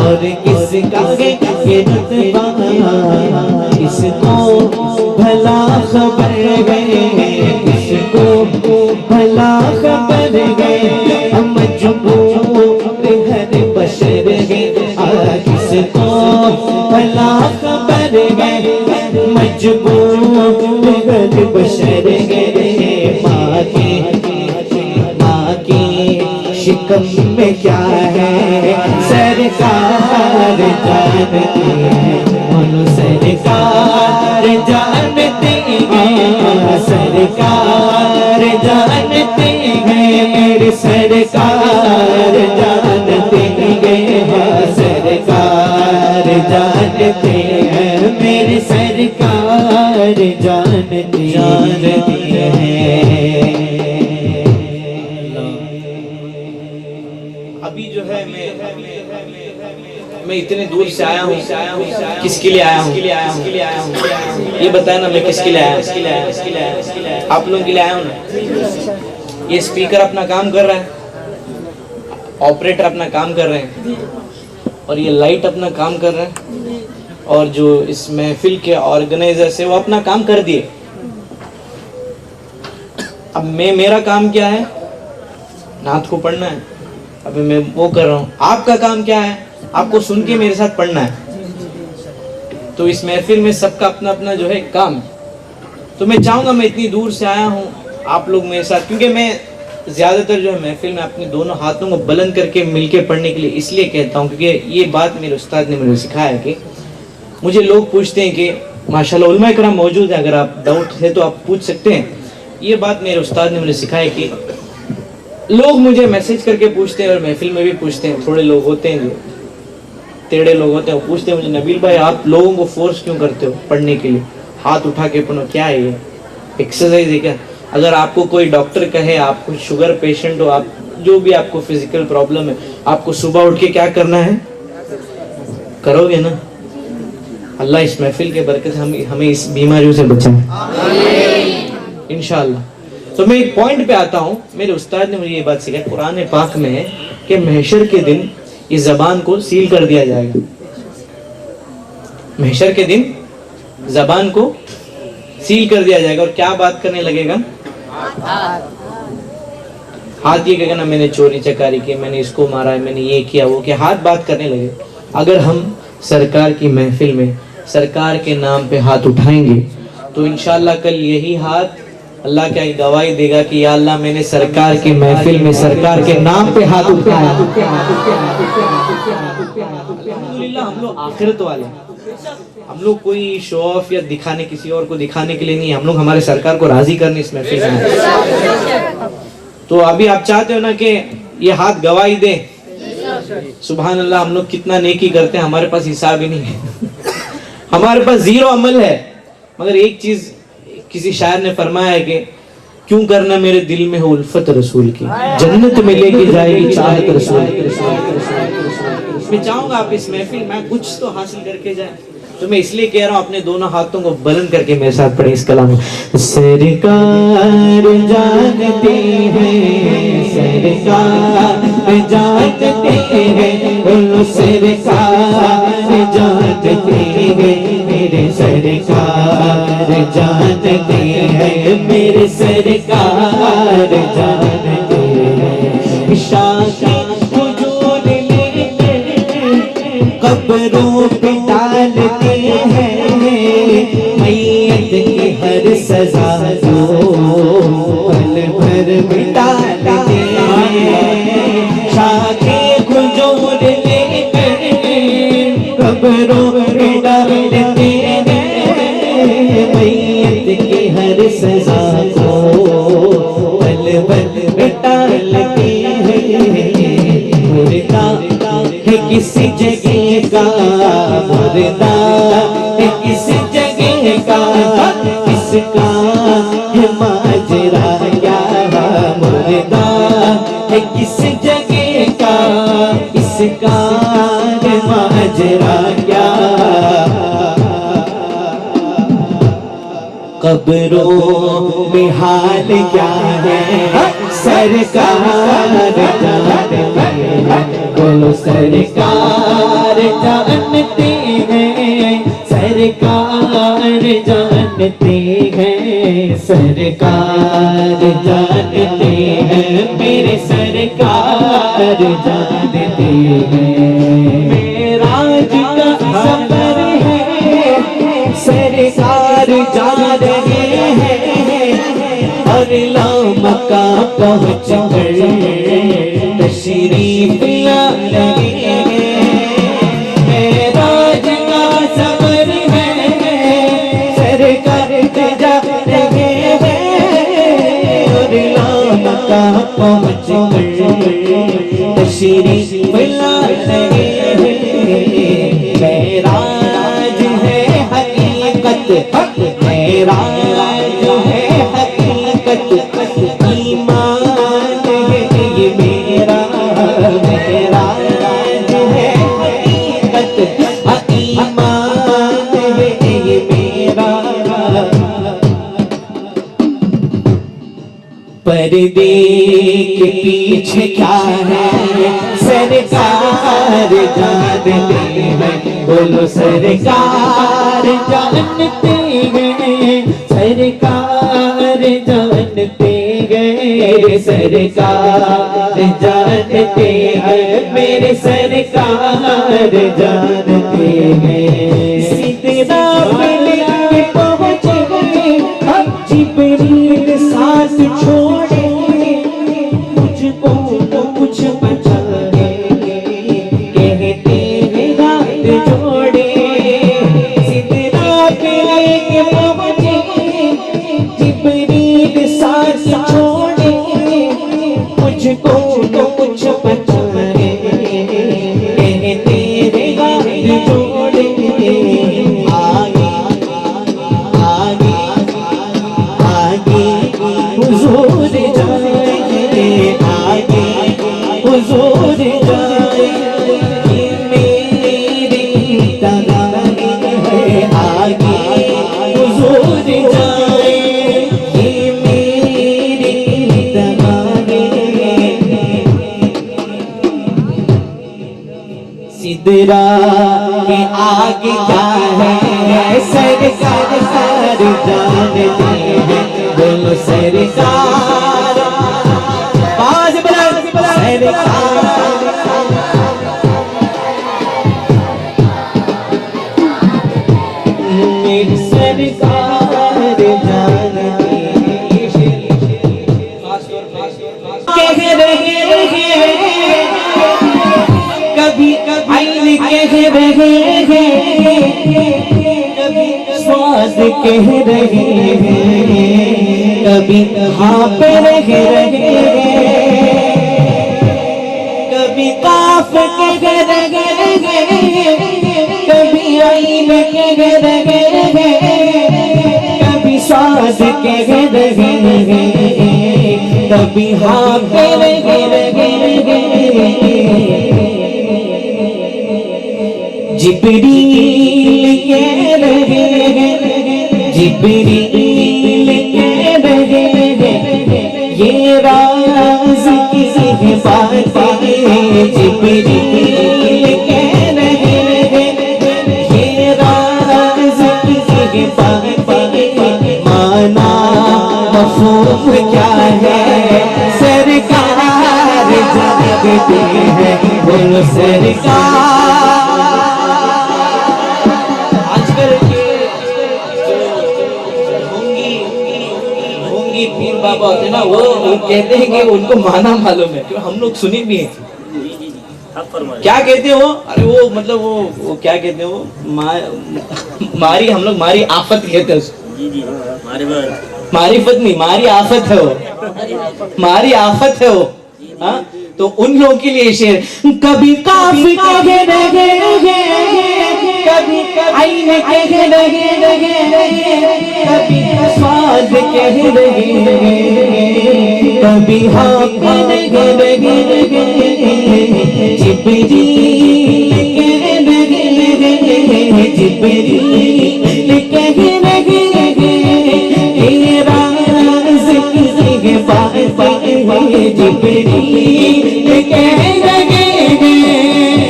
اور کس کا اتفا، کس کو بھلا خبر گئے، کس کو بھلا خبر گئے، مجبور ہر بشر گئے، کس کو بھلا خبر گئے، مجبور ہر بشر گئے۔ ماں کی شکم میں کیا ہے، سرکار جانتے ہیں، بولو سرکار جانتے ہیں، سرکار جانتے ہیں، میرے سرکار جانتے ہیں، سرکار جانتے ہیں، میرے سرکار جانتے ہیں۔ ابھی جو ہے میں اتنے دور سے آیا ہوں، کس کے لیے آیا ہوں؟ یہ بتایا نا میں کس کے لیے آیا ہوں؟ آپ لوگوں کے لیے آیا ہوں نا. یہ اسپیکر اپنا کام کر رہا ہے, آپریٹر اپنا کام کر رہے ہیں, اور یہ لائٹ اپنا کام کر رہا ہے, اور جو اس محفل کے آرگنائزرز ہیں وہ اپنا کام کر دیے. اب میرا کام کیا ہے؟ نعت کو پڑھنا ہے. ابھی میں وہ کر رہا ہوں. آپ کا کام کیا ہے؟ آپ کو سن کے میرے ساتھ پڑھنا ہے. تو اس محفل میں سب کا اپنا اپنا جو ہے کام. تو میں چاہوں گا, میں اتنی دور سے آیا ہوں, آپ لوگ میرے ساتھ, کیونکہ میں زیادہ تر جو ہے محفل میں اپنے دونوں ہاتھوں کو بلند کر کے مل کے پڑھنے کے لیے اس لیے کہتا ہوں کیونکہ یہ بات میرے استاد نے مجھے سکھایا ہے کہ مجھے لوگ پوچھتے ہیں کہ ماشاءاللہ علماء کرام موجود ہیں, اگر آپ ڈاؤٹ ہے تو آپ پوچھ سکتے ہیں. یہ بات میرے استاد نے مجھے سکھایا کہ لوگ مجھے میسج کر کے پوچھتے ہیں, اور محفل میں بھی پوچھتے ہیں. تھوڑے لوگ ہوتے ہیں جو ٹیڑے لوگ ہوتے ہیں, وہ پوچھتے ہیں مجھے, نبیل بھائی آپ لوگوں کو فورس کیوں کرتے ہو پڑھنے کے لیے؟ ہاتھ اٹھا کے پڑھو, کیا ہے یہ ایکسرسائز ہے کیا؟ اگر آپ کو کوئی ڈاکٹر کہے آپ کو شوگر پیشنٹ ہو, آپ جو بھی آپ کو فزیکل پرابلم ہے, آپ کو صبح اٹھ کے کیا کرنا ہے؟ کرو گے نا؟ اللہ اس محفل کے برکت ہمیں اس بیماریوں سے بچائے انشاءاللہ. تو میں ایک پوائنٹ پہ آتا ہوں. میرے استاد نے مجھے یہ بات سکھائی, قرآن پاک میں ہے کہ محشر کے دن اس زبان کو سیل کر دیا جائے گا. محشر کے دن زبان کو سیل کر دیا جائے گا, اور کیا بات کرنے لگے گا؟ ہاتھ یہ کہے گا نا, میں نے چوری چکاری کی, میں نے اس کو مارا ہے, میں نے یہ کیا وہ کیا. ہاتھ بات کرنے لگے. اگر ہم سرکار کی محفل میں سرکار کے نام پہ ہاتھ اٹھائیں گے تو انشاءاللہ کل یہی ہاتھ اللہ کیا گواہی دے گا کہ یا اللہ میں نے سرکار کی محفل میں سرکار کے نام پہ ہاتھ اٹھایا. الحمدللہ ہم لوگ آخرت والے ہیں. ہم لوگ کوئی شو آف یا دکھانے کسی اور کو دکھانے کے لیے نہیں, ہم لوگ ہمارے سرکار کو راضی کرنے اس محفل میں ہیں. تو ابھی آپ چاہتے ہو نا کہ یہ ہاتھ گواہی دے. سبحان اللہ, ہم لوگ کتنا نیکی کرتے ہیں, ہمارے پاس حساب ہی نہیں ہے. ہمارے پاس زیرو عمل ہے. مگر ایک چیز کسی شاعر نے فرمایا ہے کہ کیوں کرنا میرے دل میں ہو الفت رسول کی, جنت میں لے کے جائے گی چاہت رسول کی. میں چاہوں گا آپ اس محفل میں کچھ تو حاصل کر کے جائیں. تو میں اس لیے کہہ رہا ہوں اپنے دونوں ہاتھوں کو بلند کر کے میرے ساتھ پڑھیں اس کلام. سرکار جانتے ہیں, سرکار جانتے ہیں, سرکار جانتے ہیں, میرے سرکار جانتے ہیں, میرے سرکار جانتے ہیں. شاخ وجود لے قبروں پہ ڈالتے ہیں, میت کی ہر سزا کو پل بھر میں ڈالتے ہیں. شاخ وجود لے قبروں پہ ڈالتے ہیں, میت کی ہر سزا کو پل بھر میں ڈالتے ہیں. مردہ ہے کسی جگہ کا, مردہ ہے کسی جگہ کا, اس کا ہے ماجرا کیا. مردہ ہے کسی جگہ کا, اس کا ہے ماجرا کیا. قبروں میں حال کیا ہے سرکار جانتے ہیں, بولو سرکار جانتے ہیں, سرکار جانتے ہیں, سرکار جانتے ہیں, میرے سرکار جانتے ہیں. معراج کا سفر ہے سرکار جا رہے ہیں, اور لامکہ پہنچ کر تشریف لا رہے ہیں. معراج کا سفر ہے سرکار جا رہے ہیں, اور لامکہ پہنچ کر تشریف لا رہے ہیں. معراج ہے حقیقت, معراج ہے حقیقت, ایمان ہے یہ میرا. معراج ہے حقیقت, ایمان ہے یہ میرا. دردی کے پیچھے کیا ہے سرکار جانتے ہیں، بولو سرکار جانتے ہیں، سرکار جانتے ہیں، سرکار جانتے ہیں، میرے سرکار جانتے ہیں۔ سدرا پہ لے کے پہنچے گئے اب جبریل ساتھ چھوڑے، مجھ کو تو کچھ بچا ہے کہتے ہیں ہاتھ جوڑے۔ سدرا پہ لے کے پہنچے جبریل ساتھ چھوڑے، مجھ کو تو کچھ بچا ہے کہتے ہیں ہاتھ جوڑے۔ آگے آگے آگے حضور جائیں، آگے حضور جائیں، میری تنہائی ہے، آگے حضور جائیں، میری تنہائی ہے۔ سدرا کے آگے کیا ہے سرکار جانتے ہیں، بولو سرکار باز بلند سرکار۔ میری سرکار جانتے ہیں، کہہ رہے ہیں کبھی عین کہہ رہے ہیں، کبھی سواد کہہ رہے ہیں، کبھی ہاں پہ رہے ہیں، کبھی کاف کہہ رہے ہیں، کبھی عین کہہ رہے ہیں، کبھی سواد کہہ رہے ہیں، کبھی ہاں پہ رہے ہیں۔ جبریل کہہ رہے ہیں، جبریل کہہ رہے ہیں، یہ راز کی باتیں، جبریل کہہ رہے ہیں، یہ راز کی باتیں، مانا مفہوم کیا ہے سرکار جانتے ہیں، بولو سرکار۔ پیر بابا ہوتے نا وہ کہتے ہیں کہ ان کو معنی معلوم ہے، ہم لوگ سنی بھی ہیں۔ کیا کہتے ہیں وہ؟ ارے وہ مطلب وہ کیا کہتے ہیں وہ ماری، ہم لوگ ماری آفت کہتے ہیں اس کو، معرفت نہیں، ماری آفت ہے وہ، ماری آفت ہے وہ۔ تو ان لوگوں کے لیے شعر، کبھی کافی کہہ رہے ہیں، کبھی عین کہہ رہے ہیں، کبھی سواد کہہ رہے ہیں، کبھی ہاں کہہ رہے ہیں، جبریل کہہ رہے ہیں، جبریل کہہ رہے ہیں، یہ راز کی باتیں، جبریل کہہ رہے ہیں،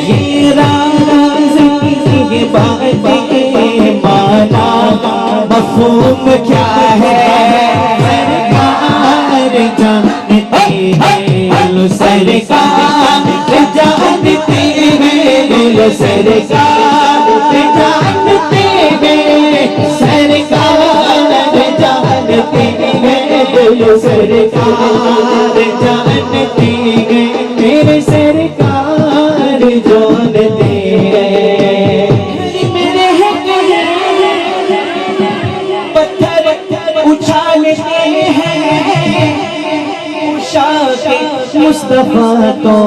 یہ راز کی باتیں، مانا مفہوم کیا ہے سرکار جانتے ہیں، بولو سرکار جانتے ہیں، بولو سرکار جانتے ہیں، سرکار جانتے ہیں، بولو سرکار جانتے ہیں، میرے سرکار جانتے ہیں۔ میرے پتھر اچھالتے ہیں، عشاق مصطفیٰ تو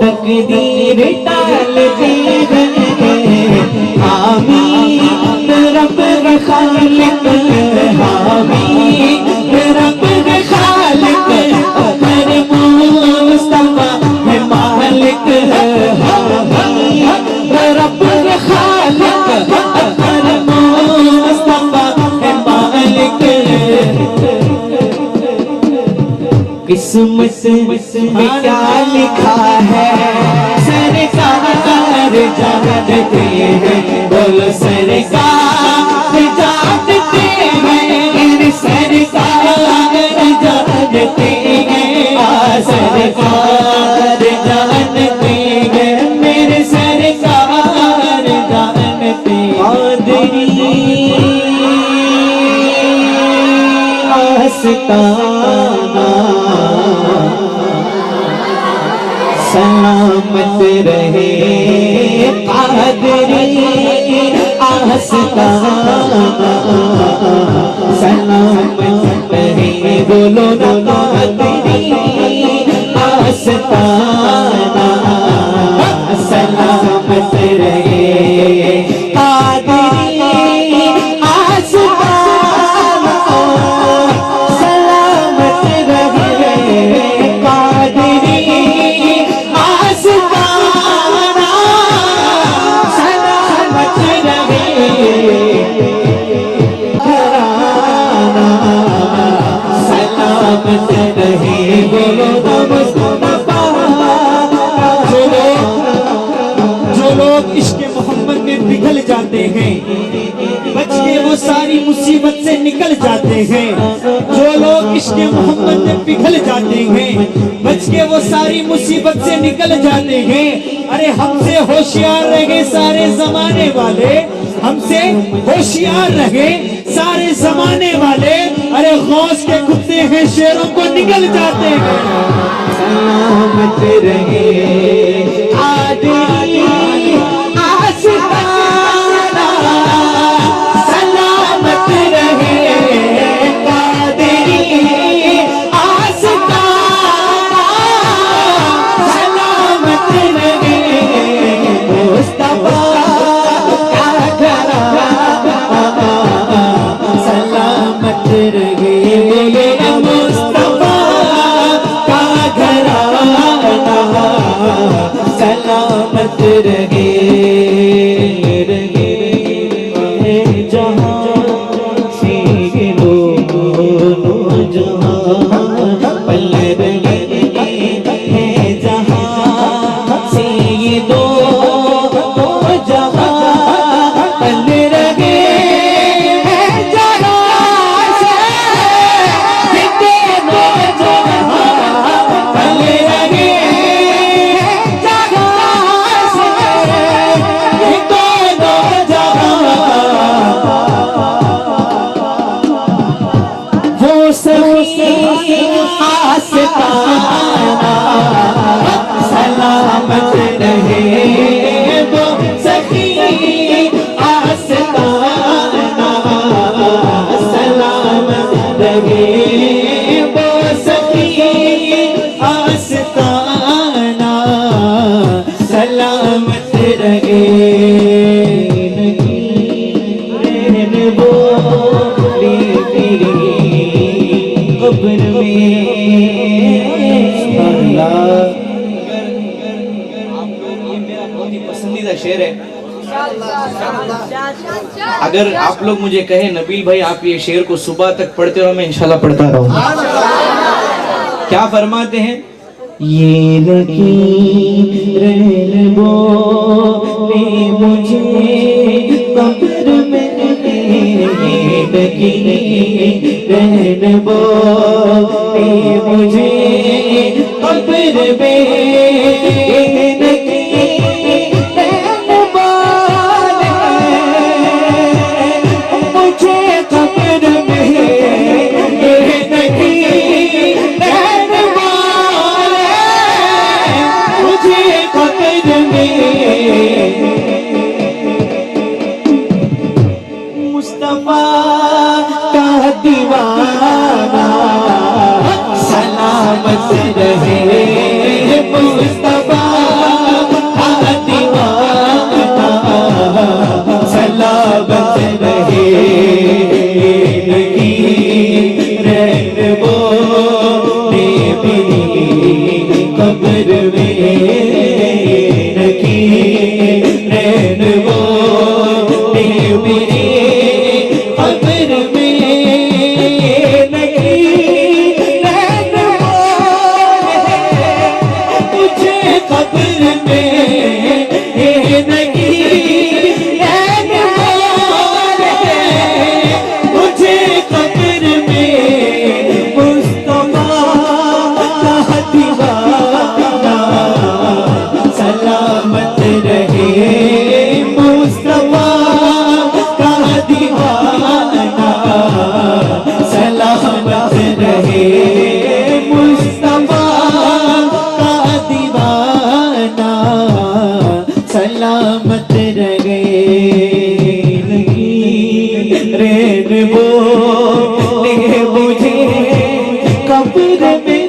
تقدیر ٹالتے ہیں، آمین رب خالق، آمین رب خالق، ہر مصطفیٰ ہے مالک، آمین رب خالق، ہر مصطفیٰ ہے مالک۔ قسمت میں کیا لکھا ہے سرکار جانتے ہیں، بولو سرکار جانتے ہیں، سرکار جانتے ہیں، سرکار جانتے ہیں، میرے سرکار جانتے ہیں۔ قادری آستانہ سلامت رہے، قادری آستانہ سلامت رہے، بولو نا قادری آستانہ سلامت رہے، قادری آستانہ سلامت رہے، قادری آستانہ سلامت رہے، گھرانہ سلامت رہے، بولو نا مصطفیٰ۔ جو لوگ عشق محمد میں پگھل جاتے ہیں، بچ کے وہ ساری مصیبت سے نکل جاتے ہیں، جو لوگ عشق محمد میں پگھل جاتے ہیں، بچ کے وہ ساری مصیبت سے نکل جاتے ہیں۔ ارے ہم سے ہوشیار رہے سارے زمانے والے، ہم سے ہوشیار رہے سارے زمانے والے، ارے غوث کے کتے ہیں شیروں کو نکل جاتے ہیں۔ سلامت رہے، قادری آستانہ سلامت رہے، قادری آستانہ سلامت رہے، مصطفیٰ کا گھرانہ سلامت رہے، بولو مصطفیٰ کا گھرانہ سلامت رہے، جہاں سے دونوں جہاں پل رہے ہیں، جہاں سے یہ دونوں جہاں پل رہے ہیں، جہاں سے یہ دونوں جہاں پل رہے ہیں، جہاں سے یہ دونوں جہاں، وہ سبھی آستانہ سلامت رہے، وہ سبھی آستانہ سلامت رہے، وہ سبھی آستانہ سلامت رہے، قبر میں اللہ۔ یہ میرا بہت ہی پسندیدہ شعر ہے، اگر آپ لوگ مجھے کہیں نبیل بھائی آپ یہ شعر کو صبح تک پڑھتے رہو، میں انشاءاللہ پڑھتا رہوں گا۔ کیا فرماتے ہیں؟ یہ لگی رہنبو نے مجھے قبر میں، یہ لگی رہنبو نے مجھے قبر میں، یہ لگی رہنبو نے مجھے قبر میں، یہ لگی رہنبو مجھے قبر میں، مصطفیٰ کا دیوانہ سلامت رہے، مصطفیٰ کا دیوانہ سلامت رہے، لگی رہنبو نے میری قبر میں، لگی رہنبو نے میری قبر میں، رین بولے مجھے قبر میں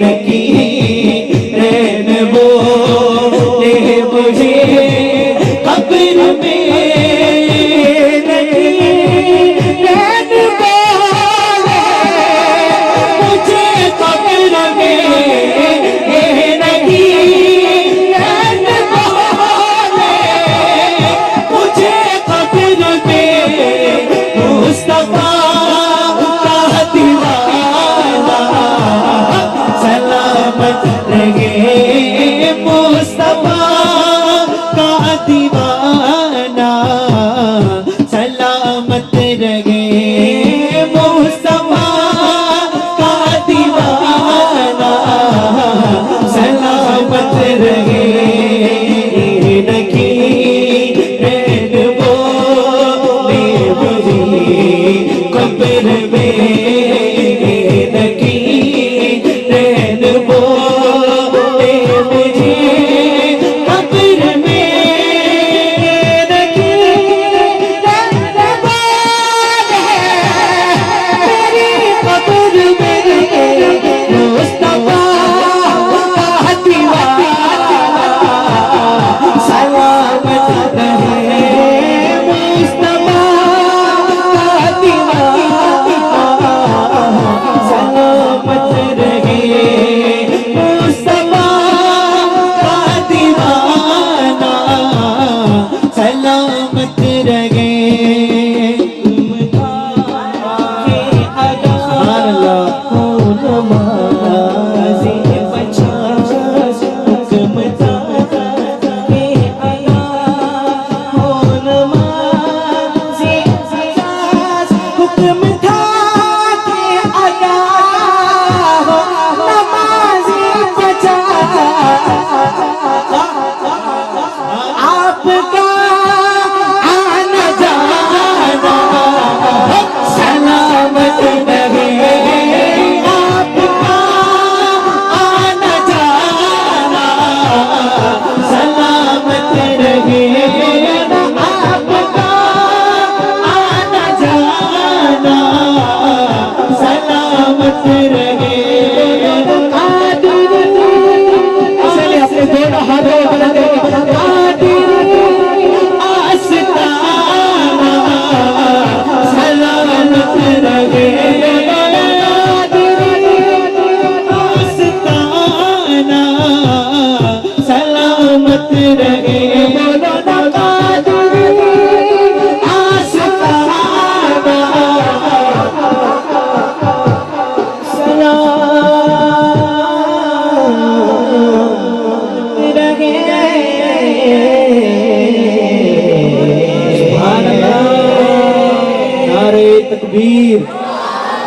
نکیر رین بولے مجھے قبر میں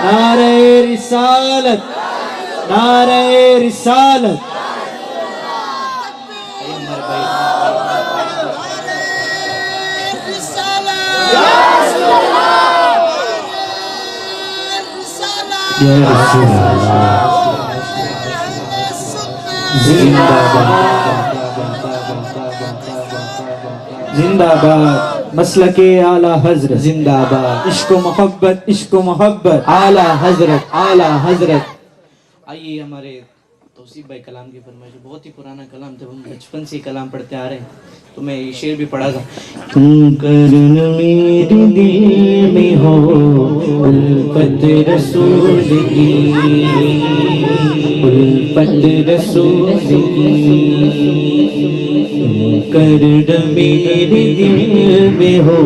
نعرہ رسالت، نعرہ رسالت۔ زندہ باد مسلک اعلیٰ حضرت، زندہ باد عشق و محبت، عشق و محبت، اعلیٰ حضرت، اعلیٰ حضرت۔ آئیے ہمارے توصیف بھائی کلام کی فرمائش، بہت ہی پرانا کلام، جب ہم بچپن سے کلام پڑھتے آ رہے ہیں تو میں یہ شعر بھی پڑھا تھا۔ تم کرن میرے دل میں ہو الفت رسول کی، الفت رسول کی، کرن میرے دل میں ہو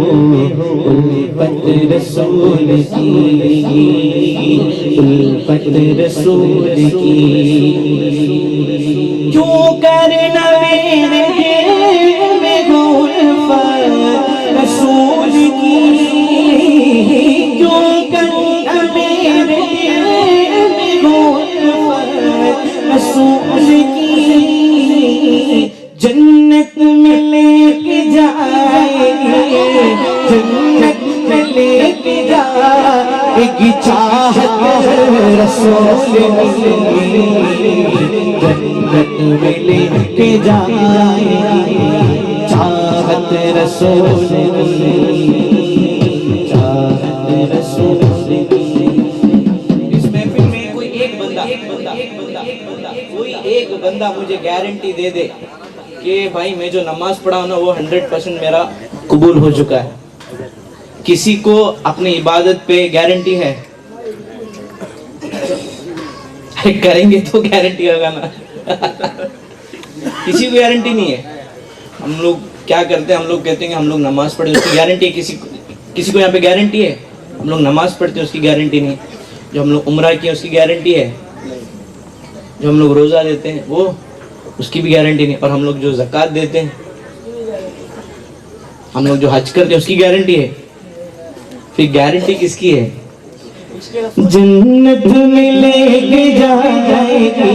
الفت رسول کی، الفت رسول کی، کیوں کرنا میرے دل میں ہو الفت رسول کی، کیوں کرنا میرے دل میں ہو الفت رسول کی، جنت میں لے کے جائے گی، جنت میں لے کے جائے گی چاہت رسول کی، جنت میں لے کے جائے گی چاہت رسول کی، بندہ مجھے گارنٹی دے دے کہ بھائی میں جو نماز پڑھا ہوں نا وہ 100% میرا قبول ہو چکا ہے. کسی کو اپنی عبادت پہ گارنٹی ہے؟ کریں گے تو گارنٹی ہوگا نا. کسی کو گارنٹی نہیں ہے. ہم لوگ کیا کرتے ہیں, ہم لوگ کہتے ہیں کہ ہم لوگ نماز پڑھتے ہیں, اس کی گارنٹی ہے. کسی کو یہاں پہ گارنٹی ہے؟ ہم لوگ نماز پڑھتے ہیں, اس کی گارنٹی نہیں. جو ہم لوگ عمرہ کیے اس کی گارنٹی ہے؟ جو ہم لوگ روزہ دیتے ہیں وہ, اس کی بھی گارنٹی نہیں. اور ہم لوگ جو زکوٰۃ دیتے ہیں, ہم لوگ جو حج کرتے ہیں اس کی گارنٹی ہے. پھر گارنٹی کس کی ہے؟ جنت میں لے کے جائے گی,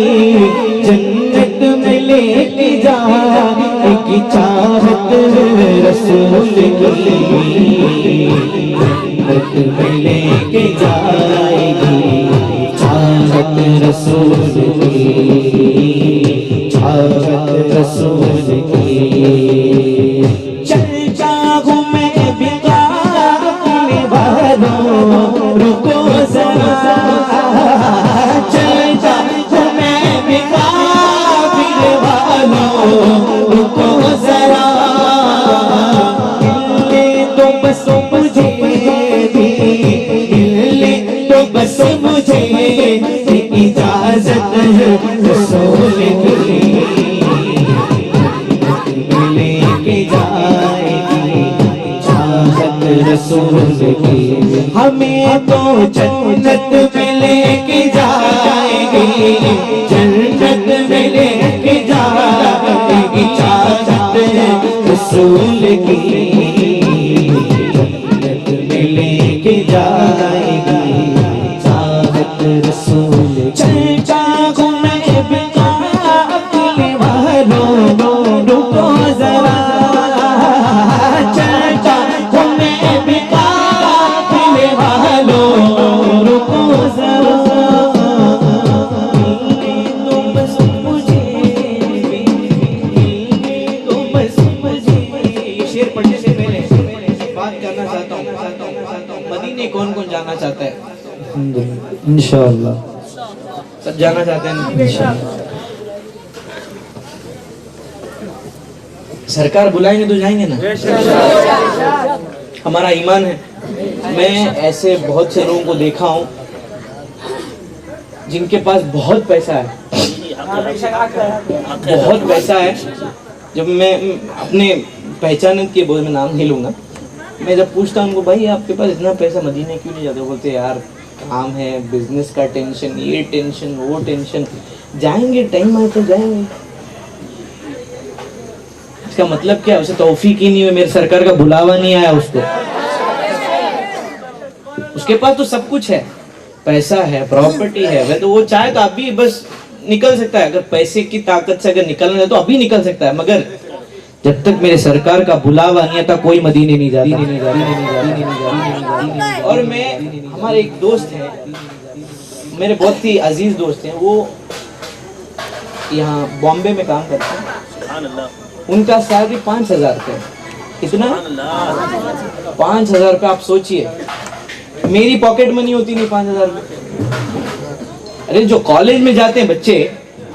جنت میں لے کے جائے گی چاہت رسول کی, جنت میں لے کے جائے گی چاہت رسول کی, چاہت رسول کی. چلتا ہوں میں بھی قافلے والوں, رکو ذرا, چلتا ہوں میں بھی قافلے والوں, رکو ذرا. لے تو بس مجھے بھی, لے تو بس مجھے اجازت رسول کی, لے کے جائے گی چاہت رسول کی. ہمیں تو جنت میں لے کے جائے گی, جنت میں لے کے جائے گی چاہت رسول کی, جنت میں لے کے جائے گی چاہت رسول کی. چلتا ہوں میں بھی قافلے والوں, رکو ذرا, چلتا ہوں میں بھی قافلے والوں, رکو ذرا. تو بس مجھے, تو بس مجھے. یہ شعر پڑھنے سے پہلے بات کرنا چاہتا ہوں, مدینے کون کون جانا چاہتا ہے؟ انشاءاللہ سب جانا چاہتے ہیں. سرکار بلائیں گے تو جائیں گے نا, ہمارا ایمان ہے. میں ایسے بہت سے لوگوں کو دیکھا ہوں جن کے پاس بہت پیسہ ہے, بہت پیسہ ہے. جب میں اپنے پہچانت کے بول میں نام نہیں لوں گا, میں جب پوچھتا ہوں ان کو بھائی آپ کے پاس اتنا پیسہ, مدینے کیوں نہیں جاتے؟ بولتے یار کام ہے, بزنس کا ٹینشن, یہ ٹینشن وہ ٹینشن. جائیں گے, ٹائم آئے تو جائیں گے. اس کا مطلب کیا؟ اسے توفیق ہی نہیں ہوئی, میرے سرکار کا بلاوا نہیں آیا اس کو. اس کے پاس تو سب کچھ ہے, پیسہ ہے, پراپرٹی ہے, وہ تو وہ چاہے تو ابھی بس نکل سکتا ہے. اگر پیسے کی طاقت سے اگر نکلنا ہے تو ابھی نکل سکتا ہے, مگر جب تک میرے سرکار کا بلاوا نہیں آتا کوئی مدینے نہیں جاتا. اور میں, ہمارے ایک دوست ہیں, میرے بہت ہی عزیز دوست ہیں, وہ یہاں بامبے میں کام کرتے ہیں. ان کا سیلری 5,000 روپے. کتنا؟ 5,000 روپے. آپ سوچئے میری پاکٹ منی ہوتی نہیں 5,000 روپے. ارے جو کالج میں جاتے ہیں بچے,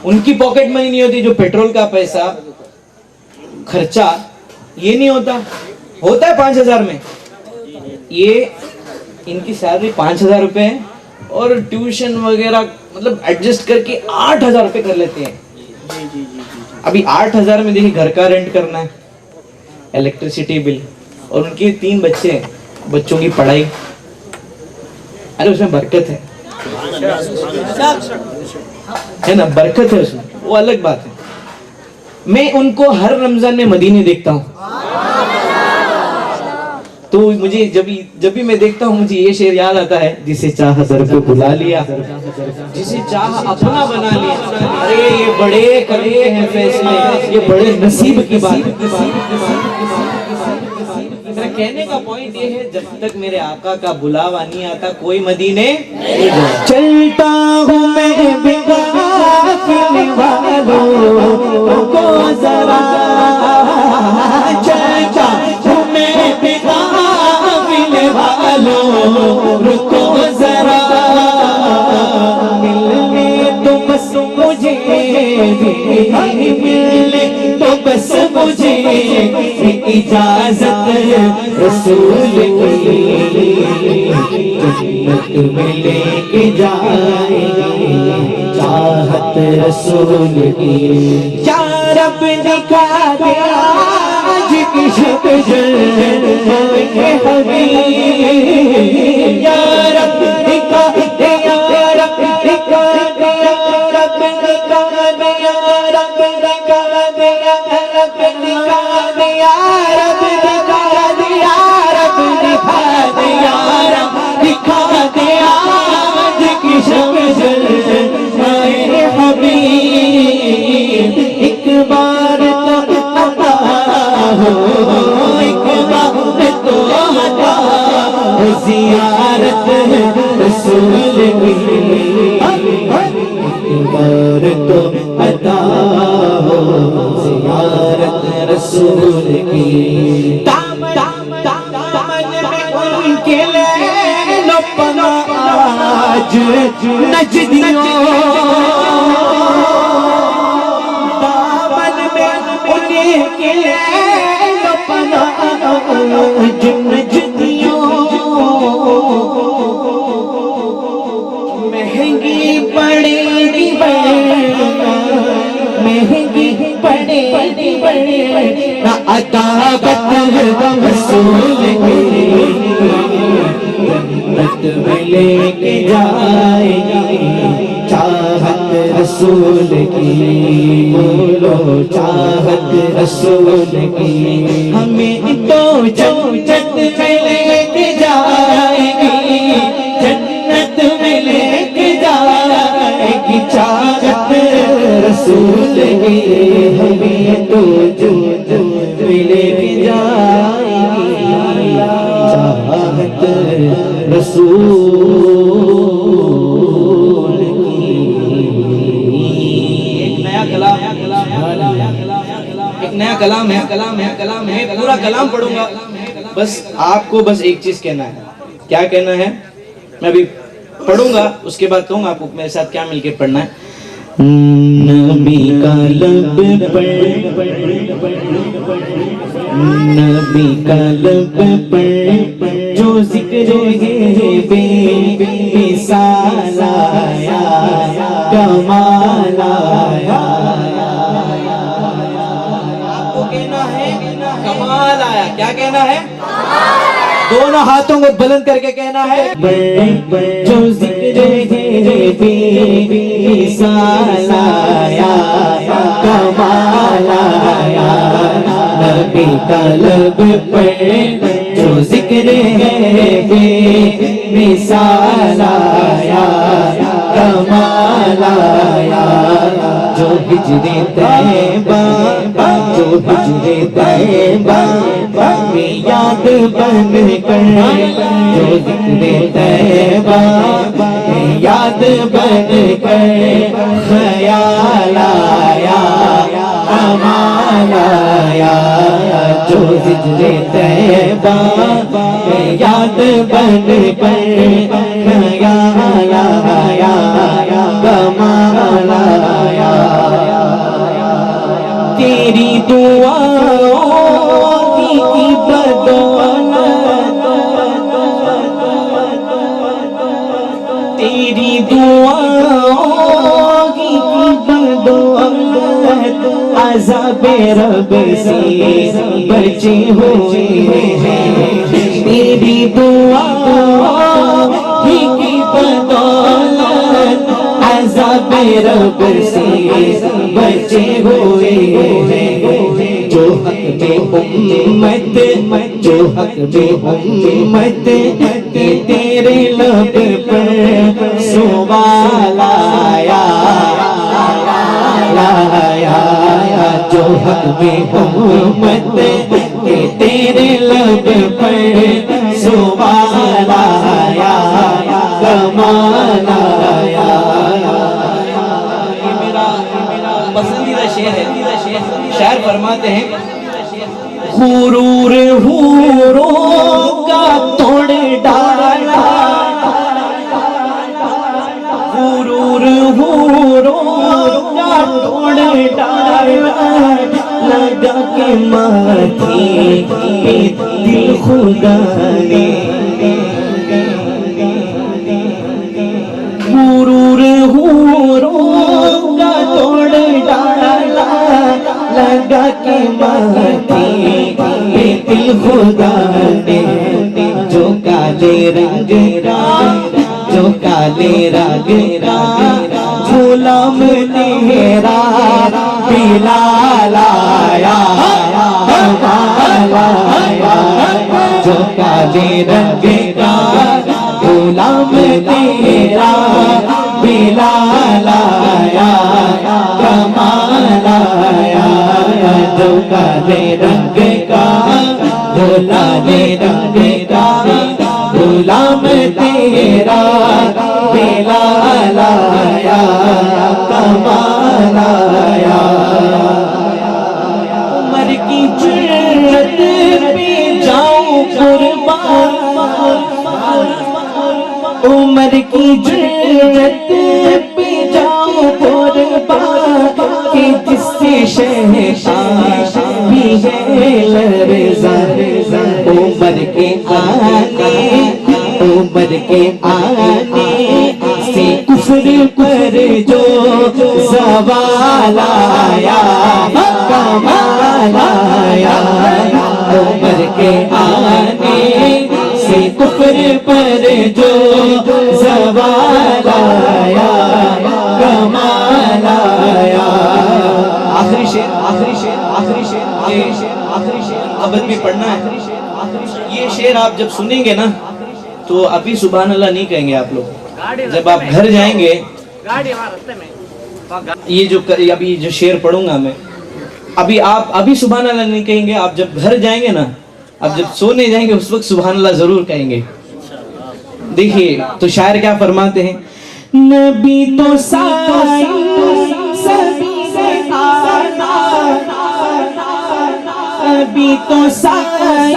ان کی پاکٹ منی نہیں ہوتی, جو پیٹرول کا پیسہ خرچہ یہ نہیں ہوتا, ہوتا ہے 5,000 میں. یہ ان کی سیلری 5,000 روپے ہے, اور ٹیوشن وغیرہ مطلب ایڈجسٹ کر کے 8,000 روپے کر لیتے ہیں. ابھی 8,000 میں دیکھیں گھر کا رینٹ کرنا ہے, الیکٹریسٹی بل, اور ان کے 3 بچے ہیں, بچوں کی پڑھائی. ارے اس میں برکت ہے نا, برکت ہے اس میں, وہ الگ بات ہے. میں ان کو ہر رمضان میں مدینے دیکھتا ہوں, تو مجھے جب بھی میں دیکھتا ہوں مجھے یہ شعر یاد آتا ہے, جسے چاہ در کو بلا لیا, جسے چاہ اپنا بنا لیا. ارے یہ بڑے کرتے ہیں فیصلے, یہ بڑے نصیب کی بات. میرا کہنے کا پوائنٹ یہ ہے, جب تک میرے آقا کا بلاوا نہیں آتا کوئی مدینے نہیں جاتا. چلتا ہوں میں بھی قافلے والوں کو ذرا, چلتا ہوں میں بھی قافلے والوں, رکو ذرا. ملنے تو بس مجھے بھی, ملے تو بس مجھے اجازت رسول کی جنت میں لے کے جائیں گے چاہت رسول کی یا رب دکھا دے آج کی شب جلوہ حبیب یا رب دکھا دے یا رب دکھا دے یا رب دکھا دے یا رب دکھا دے یا رب دکھا دے یا رب دکھا دے یا رب دکھا دے یا رب دکھا دے آج کی شب جلوہ حبیب ایک بار تو عطا ہو ایک بار تو عطا ہو زیارت رسول کی ایک بار تو عطا ہو زیارت رسول کی دامن میں ان کے لے لو پناہ آج نجدیوں دامن میں ان کے لے لو پناہ آج نجدیوں مہنگی پڑے گی مہنگی پڑے گی نہ عطابت رسول کی جنت میں لے کے جائے گی چاہت رسول کی بولو چاہت رسول کی ہمیں تو جنت میں لے کے جائے گی جنت میں لے کے جائے گی چاہت رسول کی ہمیں تو جنت میں لے کے جائے گی چاہت رسول کی ایک نیا کلام ہے پورا کلام پڑھوں گا بس آپ کو بس ایک چیز کہنا ہے کیا کہنا ہے میں ابھی پڑھوں گا اس کے بعد کہوں گا آپ کو میرے ساتھ کیا مل کے پڑھنا ہے نبی کا لب پر نبی کا لب پر جو ذکر ہے بے مثال آیا کمال آیا آپ کو کہنا ہے کمال آیا کیا کہنا ہے دونوں ہاتھوں کو بلند کر کے کہنا ہے جو ذکر ہے بے مثال آیا کمال آیا نبی کا لب پر جو ذکر ہے بے مثال آیا کمال آیا جو ہجر طیبہ جو ہجر طیبہ میں یاد بن کر جو ذکر طیبہ میں یاد بن کر خیال آیا کمال آیا جو ذکر طیبہ میں یاد بن کر خیال آیا کمال آیا تیری دعاؤں کی بدولت تیری دعاؤں کی بدولت عذاب رب سے بچے ہوئے ہیں تیری دعاؤں کی بدولت عذاب رب سے بچے ہوئے ہیں جو حق میں امت جو حق میں امت کے تیرے لب پر سوال آیا جو حق میں امت کے تیرے لب پر سوال آیا کمال آیا پسندیدہ شعر ہے شاعر فرماتے ہیں غرور حوروں کا توڑ ڈالا غرور حوروں کا توڑ ڈالا خدا نے غرور حوروں کا توڑ ڈالا لگا کے ماتھے پہ دل خدا نے جو کالے رنگ کا غلام تیرا بلال آیا جو کالے رنگ کا غلام تیرا بلال آیا کمال آیا جو کالے رنگ کا غلام تیرا بلال آیا کمال آیا عمر کی جرت پہ جاؤں قربان عمر کی جرت پہ جاؤں قربان کہ جس سے شہنشاہ بھی ہے لرزاں عمر کے آنے سے کفر پر جو زوال آیا کمال آیا عمر کے آنے سے کفر پر جو زوال آیا کمال آیا آخری شعر ابد میں پڑھنا ہے یہ شعر آپ جب سنیں گے نا تو ابھی سبحان اللہ نہیں کہیں گے آپ لوگ جب آپ گھر جائیں گے یہ جو شعر پڑھوں گا میں ابھی سبحان اللہ نہیں کہیں گے آپ جب گھر جائیں گے نا اب جب سونے جائیں گے اس وقت سبحان اللہ ضرور کہیں گے دیکھیے تو شاعر کیا فرماتے ہیں نبی تو سائی سبھی سے آنا نبی تو سائی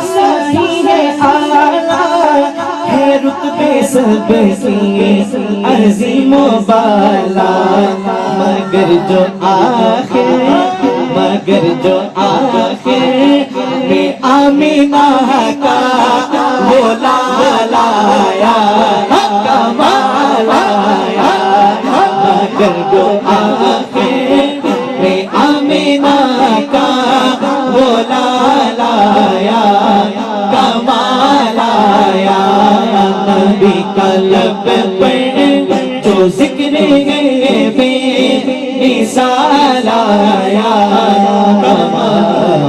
سبھی ہے آنا ہے رتبے سب کی عظیم و بالا مگر جو آخر میں آمینہ کا وہ لالا آیا کمال آیا مگر جو آخر میں آمینہ کا وہ لالا آیا کمال آیا نبی کا لب پر جو ذکر ہے بے مثال آیا کمال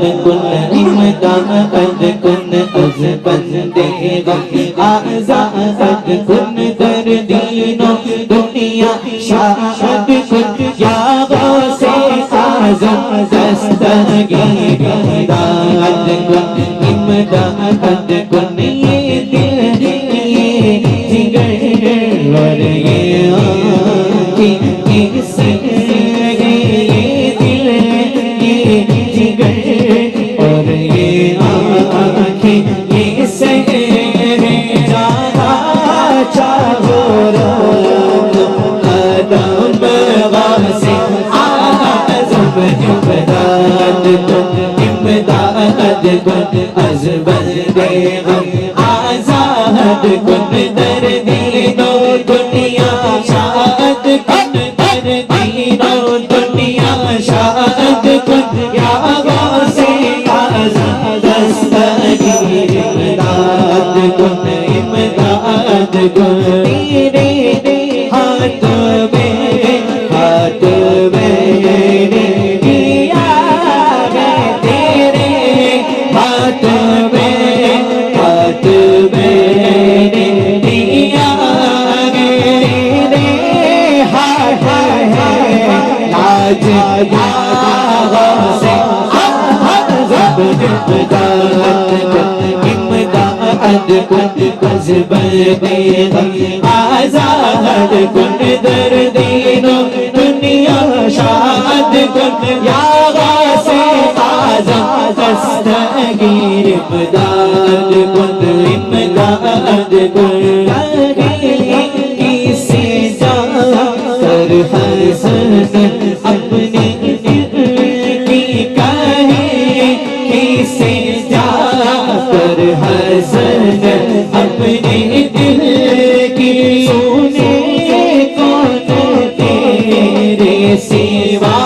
کن امداد کن از بندے غم آزاد کن در دین و دنیا شاہد کن یا غوث اعظم دستگیر امداد کن امداد کن یہ دل یہ جگر اور یہ آنکھیں اس از بندے غم آزاد کن در دین و دنیا شاد کن در دین و دنیا شاد کن یا غوث اعظم دستگیر امداد کن امداد کن تیرے ہاتھ آزاد کن در دین و دنیا شاد کن یا غوث اعظم دستگیر امداد کن امداد کن کسی جا کر حسن اپنی کی کہیں کر حسن اپنے دل کی سونے کون تیرے سوا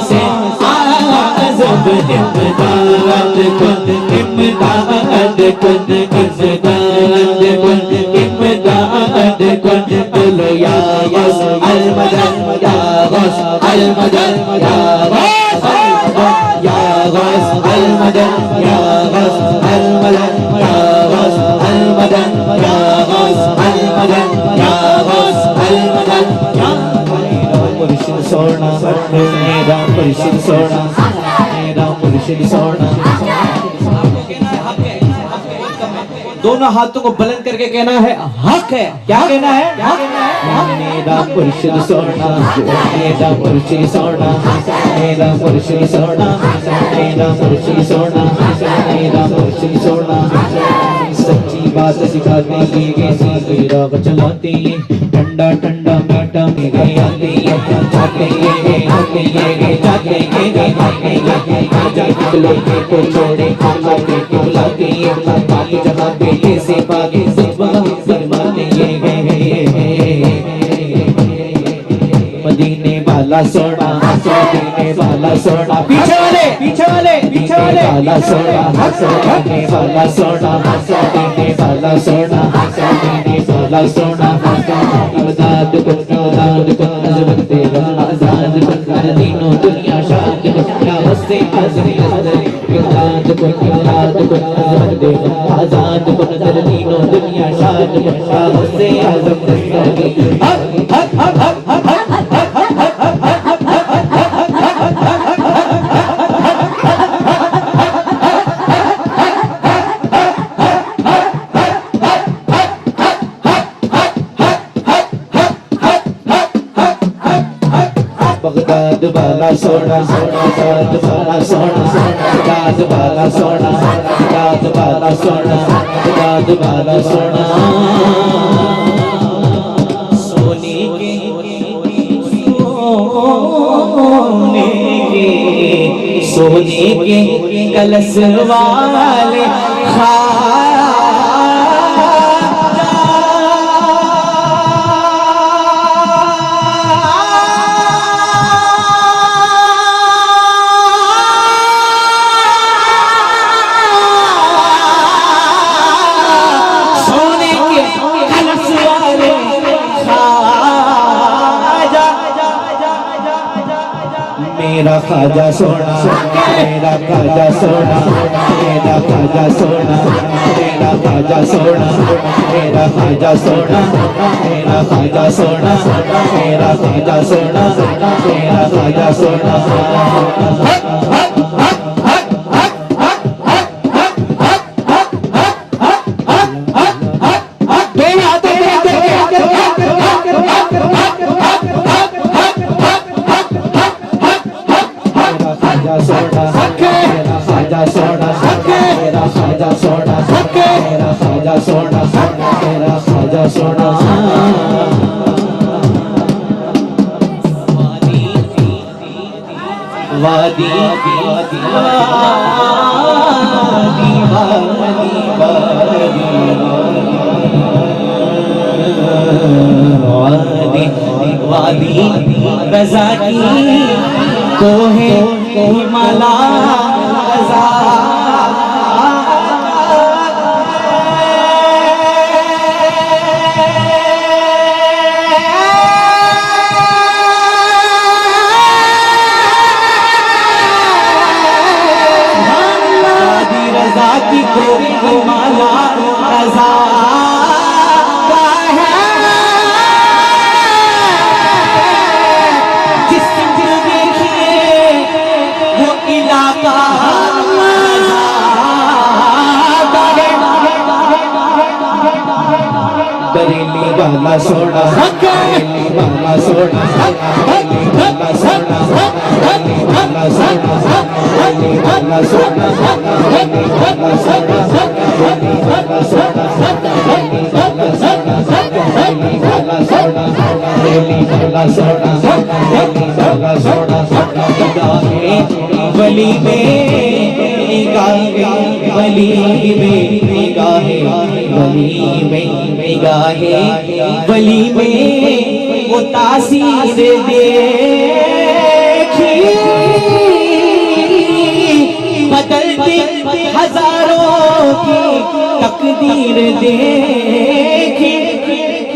سے آزب امداد کن امداد کن امداد کن امداد کن بولو یا غوث المدد یا غوث المدد یا غوث یا غوث المدد یا غوث المدد یا غوث المدد یا غوث المدد یا غوث المدد میرا مرشد سونا میرا مرشد سونا میرا مرشد سونا دونوں ہاتھوں کو بلند کر کے کہنا ہے حق ہے. کیا کہنا ہے؟ میرا مرشد سونا میرا مرشد سونا میرا مرشد سونا میرا مرشد سونا میرا مرشد سونا سچی بات سکھاتے ہیں میرا چلاتے ہیں ٹھنڈا ٹھنڈا میٹھا میرے آتے ہیں جاتے ہیں آتے ہیں جاتے ہیں لوگے کو چھوڑے کھاتے کے بلاتے ہیں پاک جہاں بیٹے سے پاگے سب فرماتے ہیں مدینے والا سونا مدینے والا سونا پیچھے والے والا سونا مدینے والا سونا مدینے والا سونا مدینے والا سونا امداد کن عظمت تیرا آزاد کن دینوں دنیا شاد کن یا وستے حاضری امداد کن عظمت تیرا آزاد کن دینوں دنیا شاد کن یا وستے اعظم زندگی بغداد والا سونا بغداد والا سونا بغداد والا سونا بغداد والا سونا بغداد والا سونا سونے کے کلش والے میرا خواجہ سونا میرا خواجہ سونا میرا خواجہ سونا میرا خواجہ سونا میرا خواجہ سونا میرا خواجہ سونا میرا خواجہ سونا میرا خواجہ سونا وادی رضا کی کوہ ہمالا رضا کی کوئی ہمالا رضا کا ہے جس کو دیکھیے وہ علاقہ بریلی والا سونا بریلی والا سونا بریلی والا سونا بریلی والا سونا بریلی والا سونا بریلی والا سونا بریلی والا سونا بریلی والا سونا بریلی والا سونا بریلی والا سونا بریلی والا سونا ولی میں ولی میں نگاہ ولی میں نگاہ ولی میں وہ تاثیر دیکھی بدلتی ہزاروں کی تقدیر دیکھی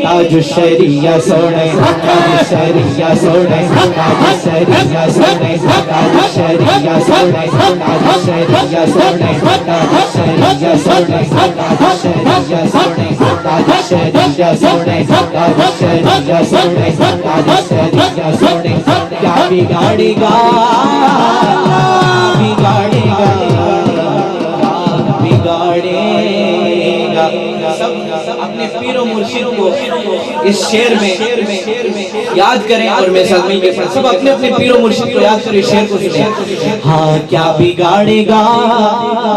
تاج الشریعہ سونے تاج الشریعہ سونے تاج الشریعہ سونے تاج الشریعہ سونے تاج الشریعہ سونے تاج الشریعہ سونے تاج الشریعہ سونے تاج الشریعہ سونے تاج الشریعہ سونے تاج الشریعہ سونے کیا بگاڑے گا بگاڑے گا بگاڑے گا سب اپنے پیر و مرشد کو اس شعر میں یاد کریں اور میں ساتھ مل کے سب اپنے اپنے پیر و مرشد کو یاد کریں شعر کو سنیں ہاں کیا بگاڑے گا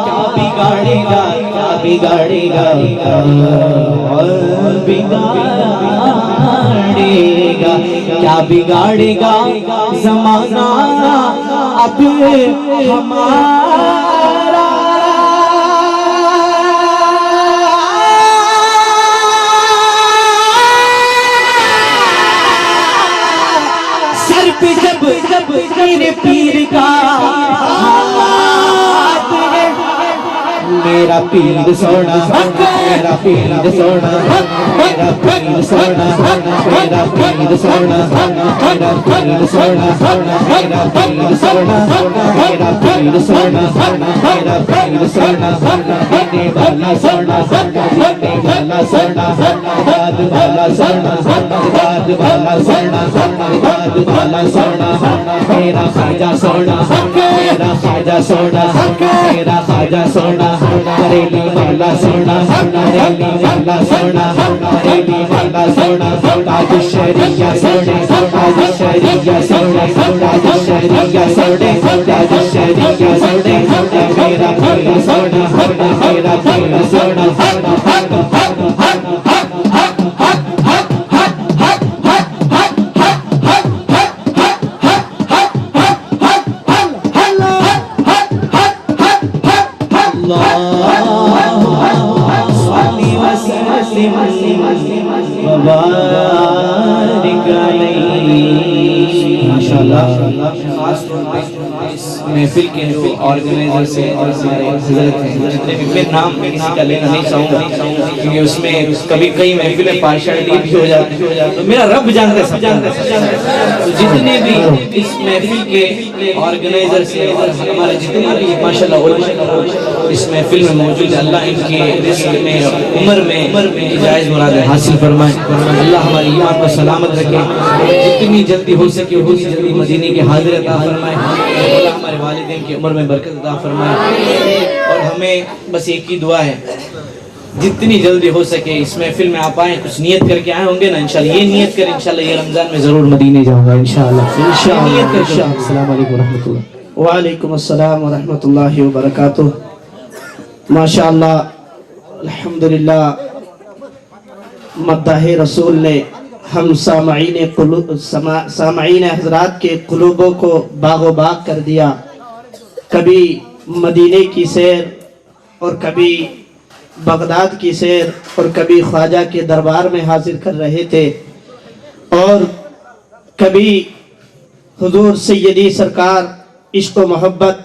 کیا بگاڑے گا کیا بگاڑے گا بگاڑے گا کیا بگاڑے گا زمانہ اب ہمارا جب میرے پیر کا ہاتھ ہے میرا پیر سونا میرا پیر سونا میرا پیر سونا میرا پیر سونا میرا پیر سونا میرا پیر سونا میرا پیر سونا میرا پیر سونا دینے والا سونا دینے والا سونا داد والا سونا داد والا سونا داد والا سونا میرا خواجہ سونا میرا خواجہ سونا میرا خواجہ سونا بریلی والا سونا بریلی والا سونا بریلی والا سونا تاج الشریعہ سونے تاج الشریعہ سونے تاج الشریعہ سونے تاج الشریعہ سونے میرا پیر سونا میرا پیر سونا محفل کے جو آرگنائزر سے اور ہمارے حضرت ہیں جتنے بھی میں نام کسی کا لینا نہیں چاہوں گا کیونکہ اس میں کبھی کئی محفلیں پارشلٹی بھی ہو جاتی ہے تو میرا رب جانتا ہے سب جانتا ہے تو جتنے بھی اس محفل کے آرگنائزر سے اور ہمارے جتنے بھی ماشاءاللہ علماء اس محفل میں موجود ہے اللہ ان کے رزق میں عمر میں جائز مرادیں حاصل فرمائے اللہ ہماری ایمان کو سلامت رکھے جتنی جلدی ہو سکے اتنی جلدی مدینے کی حاضر عطا فرمائے اللہ ہمارے والدین کی عمر میں برکت عطا فرمائے اور ہمیں بس ایک ہی دعا ہے جتنی جلدی ہو سکے اس محفل میں آپ آئیں کچھ نیت کر کے آئے ہوں گے نا انشاءاللہ یہ نیت کریں انشاءاللہ یہ رمضان میں ضرور مدینے جاؤں گا انشاءاللہ نیت کر کے السلام علیکم ورحمۃ اللہ وعلیکم السلام ورحمۃ اللہ وبرکاتہ ماشاءاللہ الحمدللہ مداح رسول نے ہم سامعین حضرات کے قلوبوں کو باغ و باغ کر دیا کبھی مدینے کی سیر اور کبھی بغداد کی سیر اور کبھی خواجہ کے دربار میں حاضر کر رہے تھے اور کبھی حضور سیدی سرکار عشق و محبت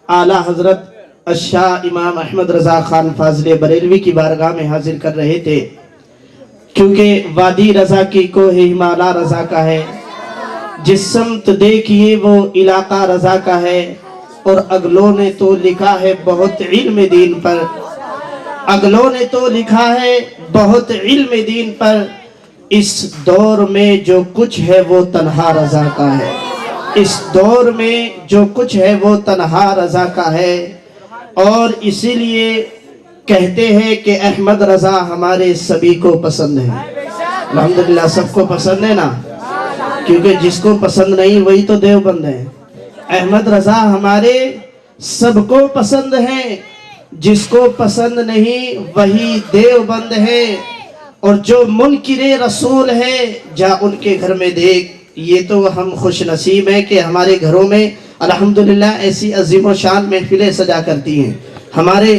اعلیٰ حضرت الشاہ امام احمد رضا خان فاضل بریلوی کی بارگاہ میں حاضر کر رہے تھے کیونکہ وادی رضا کی کوہ ہمالا رضا کا ہے جس سمت دیکھیے وہ علاقہ رضا کا ہے اور اگلوں نے تو لکھا ہے بہت علم دین پر اگلوں نے تو لکھا ہے بہت علم دین پر اس دور میں جو کچھ ہے وہ تنہا رضا کا ہے اس دور میں جو کچھ ہے وہ تنہا رضا کا ہے اور اسی لیے کہتے ہیں کہ احمد رضا ہمارے سبھی کو پسند ہے الحمدللہ سب کو پسند ہے نا کیونکہ جس کو پسند نہیں وہی تو دیوبند ہے احمد رضا ہمارے سب کو پسند ہے جس کو پسند نہیں وہی دیوبند ہے اور جو منکر رسول ہے جا ان کے گھر میں دیکھ یہ تو ہم خوش نصیب ہیں کہ ہمارے گھروں میں الحمدللہ ایسی عظیم و شان محفلیں سجا کرتی ہیں ہمارے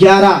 11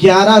11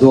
2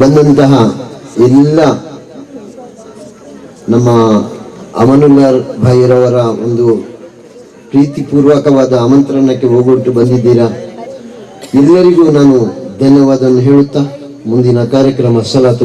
ಬಂದಂತಹ ಎಲ್ಲ ನಮ್ಮ ಅಮನುಲ್ಲಾಹ್ ಭಾಯಿರವರ ಒಂದು ಪ್ರೀತಿಪೂರ್ವಕವಾದ ಆಮಂತ್ರಣಕ್ಕೆ ಹೋಗೊಟ್ಟು ಬಂದಿದ್ದೀರಾ. ಎಲ್ಲರಿಗೂ ನಾನು ಧನ್ಯವಾದವನ್ನು ಹೇಳುತ್ತಾ ಮುಂದಿನ ಕಾರ್ಯಕ್ರಮ ಸಲಾತು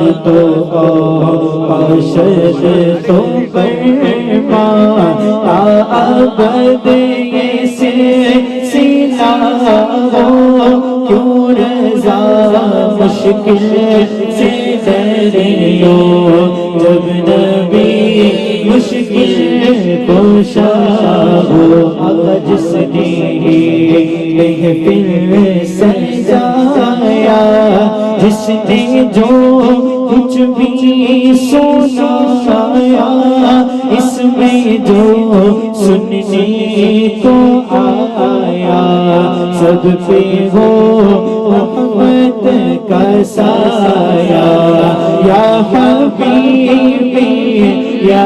یار تو باشد تو فرمان تا ابد یہ سلسلہ ہو کیوں رضا مشکل سے دریو جب نبی مشکل کوشا ہو آقا جس نے محفل سجایا جس نے جو کچھ بھی سنایا اس میں جو سننے کو آیا سب پہ ہو رحمت کا سایہ یا حبیبی یا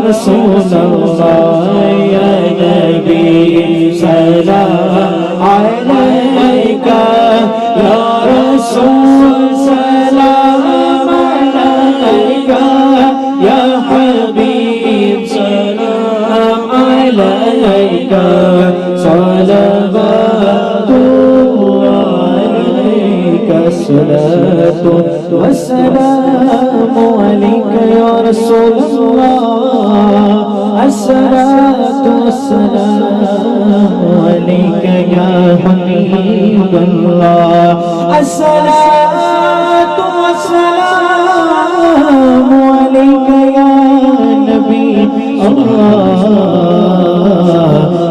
رسول اللہ یا نبی سلام علیکہ یا رسول سلام علیکہ یا حبیب سلام علیکہ صلوات علیکہ صلاۃ والسلام علیکہ یا رسول اللہ الصلاۃ والسلام علیکہ یا حبیب اللہ الصلاۃ والسلام علیکہ یا نبی اللہ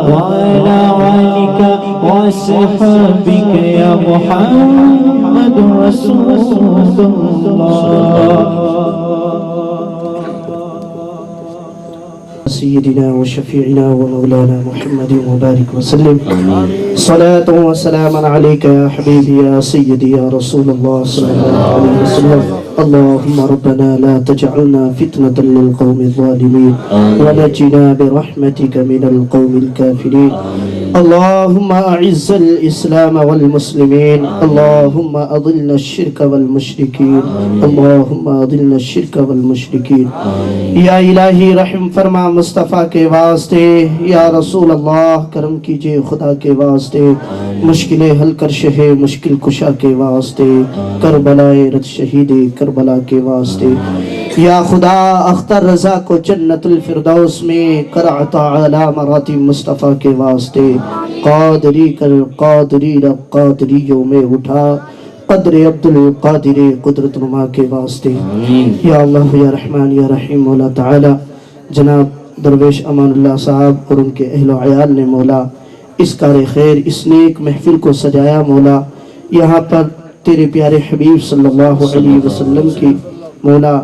وعلى آلك وصحبك يا محمد رسول الله سيدنا وشفيعنا ومولانا محمد وبارك وسلم صلاة وسلاما عليك يا حبيبي يا سيدي يا رسول الله صلى الله عليه وسلم اللهم ربنا لا تجعلنا فتنة للقوم الظالمين ونجنا برحمتك من القوم الكافرين اللهم أعز الإسلام والمسلمين اللهم أضلنا الشرك والمشركين اللهم أضلنا الشرك والمشركين یا الہی رحم فرما مصطفیٰ کے واسطے یا رسول اللہ کرم کیجئے خدا کے واسطے مشکلیں حل کر شہ مشکل کشا کے واسطے کربلا رت شہید کربلا کے واسطے یا خدا اختر رضا کو جنت الفردوس میں کر عطا اعلی مراتب مصطفیٰ کے واسطے قادری کر قادری رب قادریوں میں اٹھا قدر عبد القادر قدرت نما کے واسطے یا اللہ یا رحمان یا رحیم مولا تعالی جناب درویش امان اللہ صاحب اور ان کے اہل و عیال نے مولا اس کار خیر اس نیک محفل کو سجایا مولا یہاں پر تیرے پیارے حبیب صلی اللہ علیہ وسلم کی مولا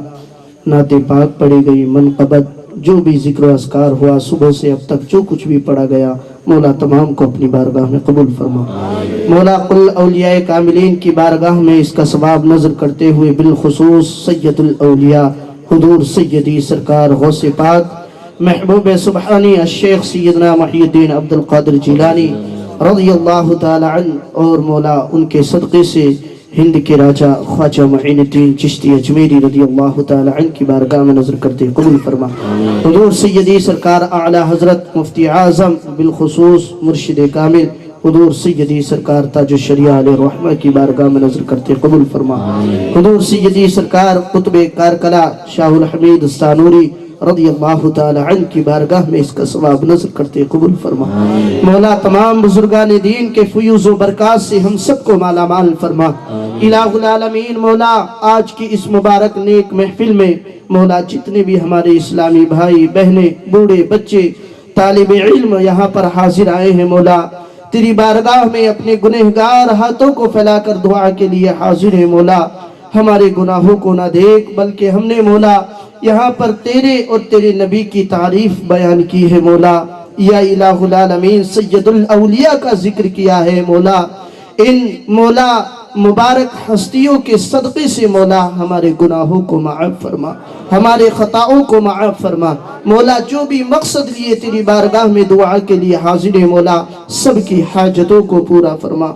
نعت پاک پڑھی گئی منقبت جو بھی ذکر و اذکار ہوا صبح سے اب تک جو کچھ بھی پڑھا گیا مولا تمام کو اپنی بارگاہ میں قبول فرما مولا قل اولیاء کاملین کی بارگاہ میں اس کا ثواب نظر کرتے ہوئے بالخصوص سید الاولیاء حضور سیدی سرکار غوث پاک محبوب سبحانی الشیخ سیدنا محی الدین عبد القادر جیلانی رضی اللہ تعالی عنہ اور مولا ان کے صدقے سے ہند کے راجہ خواجہ معین الدین چشتی اجمیری رضی اللہ تعالی عنہ کی بارگاہ میں نظر کرتے قبول فرما حضور سیدی سرکار اعلی حضرت مفتی اعظم بالخصوص مرشد کامل حضور سیدی سرکار تاج الشریعہ علیہ الرحمہ کی بارگاہ میں نظر کرتے قبول فرما حضور سیدی سرکار قطب کارکلا شاہ الحمید استانوری رضی اللہ تعالی عنہ کی بارگاہ میں اس کا ثواب نظر کرتے قبول فرما مولا تمام بزرگان دین کے فیوز و برکات سے ہم سب کو مالا مال فرما الہ العالمین مولا آج کی اس مبارک نیک محفل میں مولا جتنے بھی ہمارے اسلامی بھائی بہنیں بوڑھے بچے طالب علم یہاں پر حاضر آئے ہیں مولا تیری بارگاہ میں اپنے گنہگار ہاتھوں کو پھیلا کر دعا کے لیے حاضر ہیں مولا ہمارے گناہوں کو نہ دیکھ بلکہ ہم نے مولا یہاں پر تیرے اور تیرے نبی کی تعریف بیان کی ہے مولا یا الہ العالمین سید الاولیاء کا ذکر کیا ہے مولا ان مولا مبارک ہستیوں کے صدقے سے مولا ہمارے گناہوں کو معاف فرما ہمارے خطاؤں کو معاف فرما مولا جو بھی مقصد لیے تیری بارگاہ میں دعا کے لیے حاضر ہے مولا سب کی حاجتوں کو پورا فرما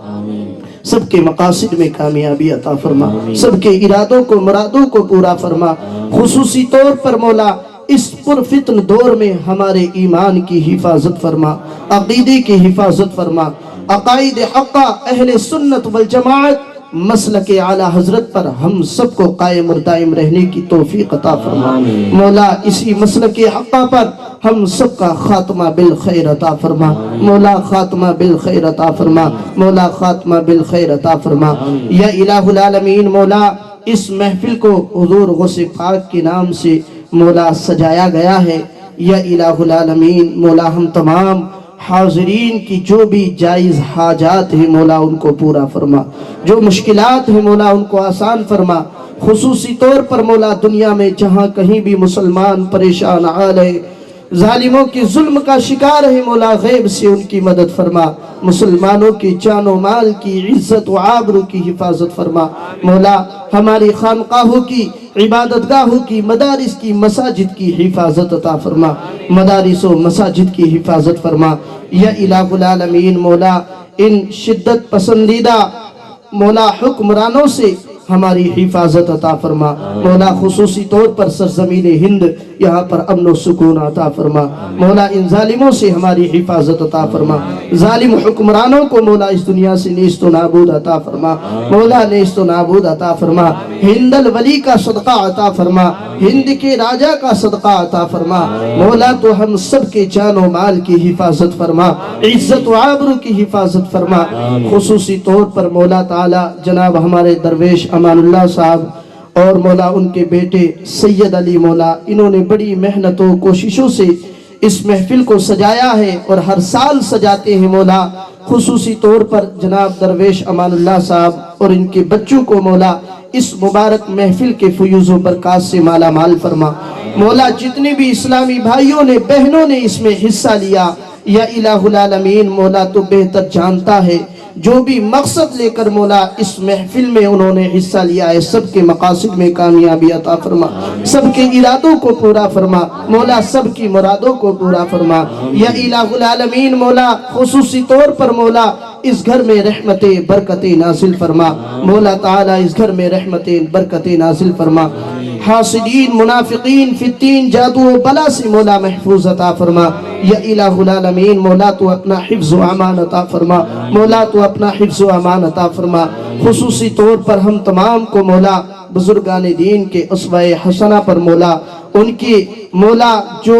سب کے مقاصد میں کامیابی عطا فرما سب کے ارادوں کو مرادوں کو پورا فرما خصوصی طور پر مولا اس پرفتن دور میں ہمارے ایمان کی حفاظت فرما عقیدے کی حفاظت فرما عقائد حقہ اہل سنت والجماعت مسلک اعلی حضرت پر ہم سب کو قائم اور دائم رہنے کی توفیق عطا فرما مولا اسی مسلک حقہ پر ہم سب کا خاتمہ بالخیر عطا فرما مولا خاتمہ بالخیر عطا فرما مولا خاتمہ بالخیر عطا فرما یا الہ العالمین مولا اس محفل کو حضور غوث پاک کے نام سے مولا سجایا گیا ہے یا الہ العالمین مولا ہم تمام حاضرین کی جو بھی جائز حاجات ہیں مولا ان کو پورا فرما جو مشکلات ہیں مولا ان کو آسان فرما خصوصی طور پر مولا دنیا میں جہاں کہیں بھی مسلمان پریشان حال ہے ظالموں کے ظلم کا شکار ہے مولا غیب سے ان کی مدد فرما مسلمانوں کی جان و مال کی عزت و آبرو کی حفاظت فرما مولا ہماری خانقاہوں کی عبادت گاہوں کی مدارس کی مساجد کی حفاظت عطا فرما مدارس و مساجد کی حفاظت فرما یا الہ العالمین مولا ان شدت پسندیدہ مولا حکمرانوں سے ہماری حفاظت عطا فرما مولا خصوصی طور پر سرزمین ہند یہاں پر امن و سکون عطا فرما مولا ان ظالموں سے ہماری حفاظت عطا فرما ظالم حکمرانوں کو مولا اس دنیا سے نیست و نابود عطا فرما مولا نیست و نابود عطا فرما ہند الولی کا صدقہ عطا فرما ہند کے راجہ کا صدقہ عطا فرما مولا تو ہم سب کے جان و مال کی حفاظت فرما عزت و آبرو کی حفاظت فرما خصوصی طور پر مولا تعالی جناب ہمارے درویش امان اللہ صاحب اور مولا ان کے بیٹے سید علی مولا انہوں نے بڑی محنتوں کوششوں سے اس محفل کو سجایا ہے اور ہر سال سجاتے ہیں مولا خصوصی طور پر جناب درویش امان اللہ صاحب اور ان کے بچوں کو مولا اس مبارک محفل کے فیوز و برکات سے مالا مال فرما مولا جتنے بھی اسلامی بھائیوں نے بہنوں نے اس میں حصہ لیا یا الہ العالمین مولا تو بہتر جانتا ہے جو بھی مقصد لے کر مولا اس محفل میں انہوں نے حصہ لیا ہے سب کے مقاصد میں کامیابی عطا فرما سب کے ارادوں کو پورا فرما مولا سب کی مرادوں کو پورا فرما یا الہ العالمین مولا خصوصی طور پر مولا اس گھر میں رحمتیں برکتیں نازل فرما مولا تعالی اس گھر میں رحمتیں برکتیں نازل فرما حاسدین منافقین فتین جادو و بلا سے مولا محفوظ عطا فرما یا الہ العالمین مولا تو اپنا حفظ و امان عطا فرما مولا تو اپنا حفظ و امان عطا فرما خصوصی طور پر ہم تمام کو مولا بزرگان دین کے اسوہ حسنہ پر مولا ان کی مولا جو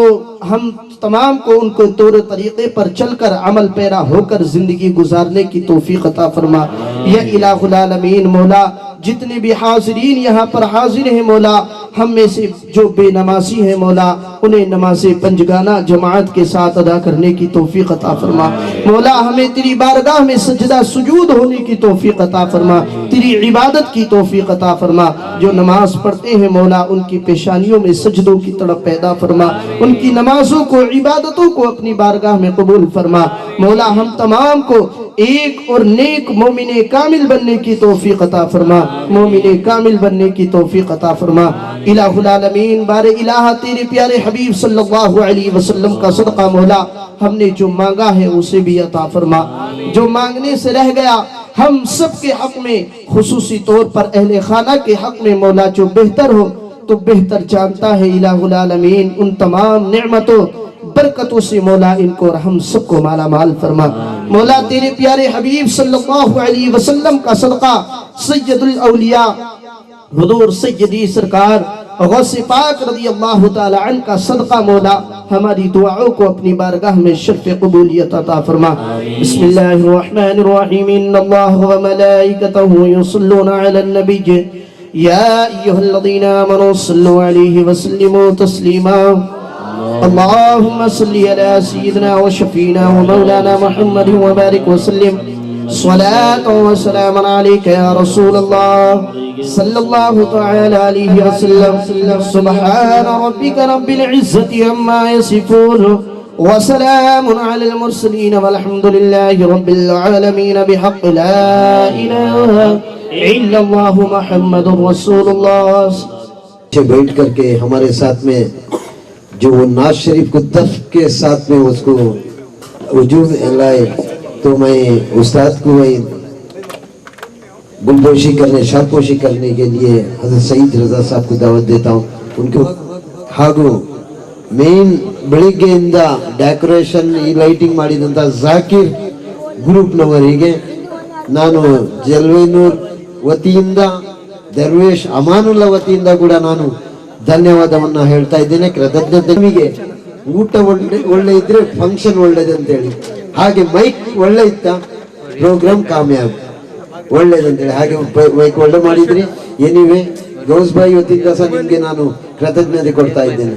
ہم تمام کو ان کو طور طریقے پر چل کر عمل پیرا ہو کر زندگی گزارنے کی توفیق عطا فرما یا الہ العالمین مولا جتنے بھی حاضرین یہاں پر حاضر ہیں مولا ہم میں سے جو بے نمازی ہیں مولا انہیں نماز پنجگانہ جماعت کے ساتھ ادا کرنے کی توفیق عطا فرما مولا ہمیں تیری بارگاہ میں سجدہ سجود ہونے کی توفیق عطا فرما تیری عبادت کی توفیق عطا فرما جو نماز پڑھتے ہیں مولا ان کی پیشانیوں میں سجدوں کی تڑپ پیدا فرما ان کی نمازوں کو عبادتوں کو اپنی بارگاہ میں قبول فرما مولا ہم تمام کو ایک اور نیک مومن کامل بننے کی توفیق عطا فرما مومن کامل بننے کی توفیق عطا فرما الہ العالمین بار الہ تیرے پیارے حبیب صلی اللہ علیہ وسلم کا صدقہ مولا ہم نے جو مانگا ہے اسے بھی عطا فرما جو مانگنے سے رہ گیا ہم سب کے حق میں خصوصی طور پر اہل خانہ کے حق میں مولا جو بہتر ہو تو بہتر جانتا ہے الہ العالمین ان تمام نعمتوں برکتوں سے مولا ان کو اور ہم سب کو مالا مال فرما مولا تیرے پیارے حبیب صلی اللہ علیہ وسلم کا صدقہ سید الاولیاء حضور سیدی سرکار غوث پاک رضی اللہ تعالی عنہ کا صدقہ مولا ہماری دعاؤں کو اپنی بارگاہ میں شرف قبولیت عطا فرما بسم اللہ الرحمن الرحیم ان اللہ وملائکتہ یصلون علی النبی یا ایہا الذین آمنوا صلوا علیہ وسلموا تسلیما اللهم صل على سيدنا وشفينا ومولانا محمد وبارك وسلم صلاة وسلام عليك يا رسول الله صلى الله تعالى عليه وسلم سبحان ربك رب العزة عما يصفون وسلام على المرسلين والحمد لله رب العالمين بحق لا إله إلا الله محمد رسول الله بیٹھ کر کے ہمارے ساتھ میں جو وہ ناز شریف کو دف کے ساتھ میں اس کو وجود لائے تو میں استاد کو میں گلدوشی کرنے شاپوشی کرنے کے لیے حضرت سعید رضا صاحب کو دعوت دیتا ہوں ان کو ಹಾಗು ಮೇನ್ ಬೆಳಿಗ್ಗೆಯಿಂದ ಡೆಕೋರೇಷನ್ ಈ ಲೈಟಿಂಗ್ ಮಾಡಿದಂತ ಜಾಕಿರ್ ಗ್ರೂಪ್ ನವರಿಗೆ ನಾನು ಜಲ್ವೇನೂರ್ ವತಿಯಿಂದ ದರ್ವೇಶ್ ಅಮಾನುಲ್ಲಾ ವತಿಯಿಂದ ಕೂಡ ನಾನು ಧನ್ಯವಾದವನ್ನ ಹೇಳ್ತಾ ಇದ್ದೇನೆ, ಕೃತಜ್ಞತೆ. ನಿಮಗೆ ಊಟ ಒಳ್ಳೆ ಇದ್ರೆ ಫಂಕ್ಷನ್ ಒಳ್ಳೇದಂತೇಳಿ, ಹಾಗೆ ಮೈಕ್ ಒಳ್ಳೆ ಇತ್ತ ಪ್ರೋಗ್ರಾಮ್ ಕಾಮಯಾಬ್ ಒಳ್ಳೇದಂತೇಳಿ, ಹಾಗೆ ಮೈಕ್ ಒಳ್ಳೆ ಮಾಡಿದ್ರಿ. ಎನಿವೆ ಗೌಸ್ ಭಾಯಿ ವತಿಯಿಂದ ಸಹ ನಿಮ್ಗೆ ನಾನು ಕೃತಜ್ಞತೆ ಕೊಡ್ತಾ ಇದ್ದೇನೆ.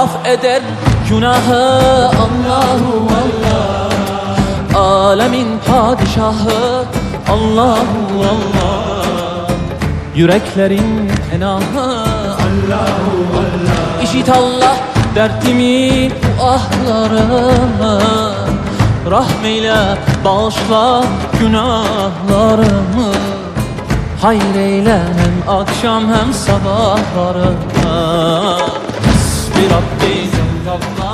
af eder günahı Allahu Allah, alemin padişahı Allahu Allah, yüreklerin penahı Allahu Allah. İşit Allah dertimi, bu ahlarımı, rahmeyle bağışla günahlarımı, hayır eyle hem akşam hem sabahlarımı. Rabbi Cellallah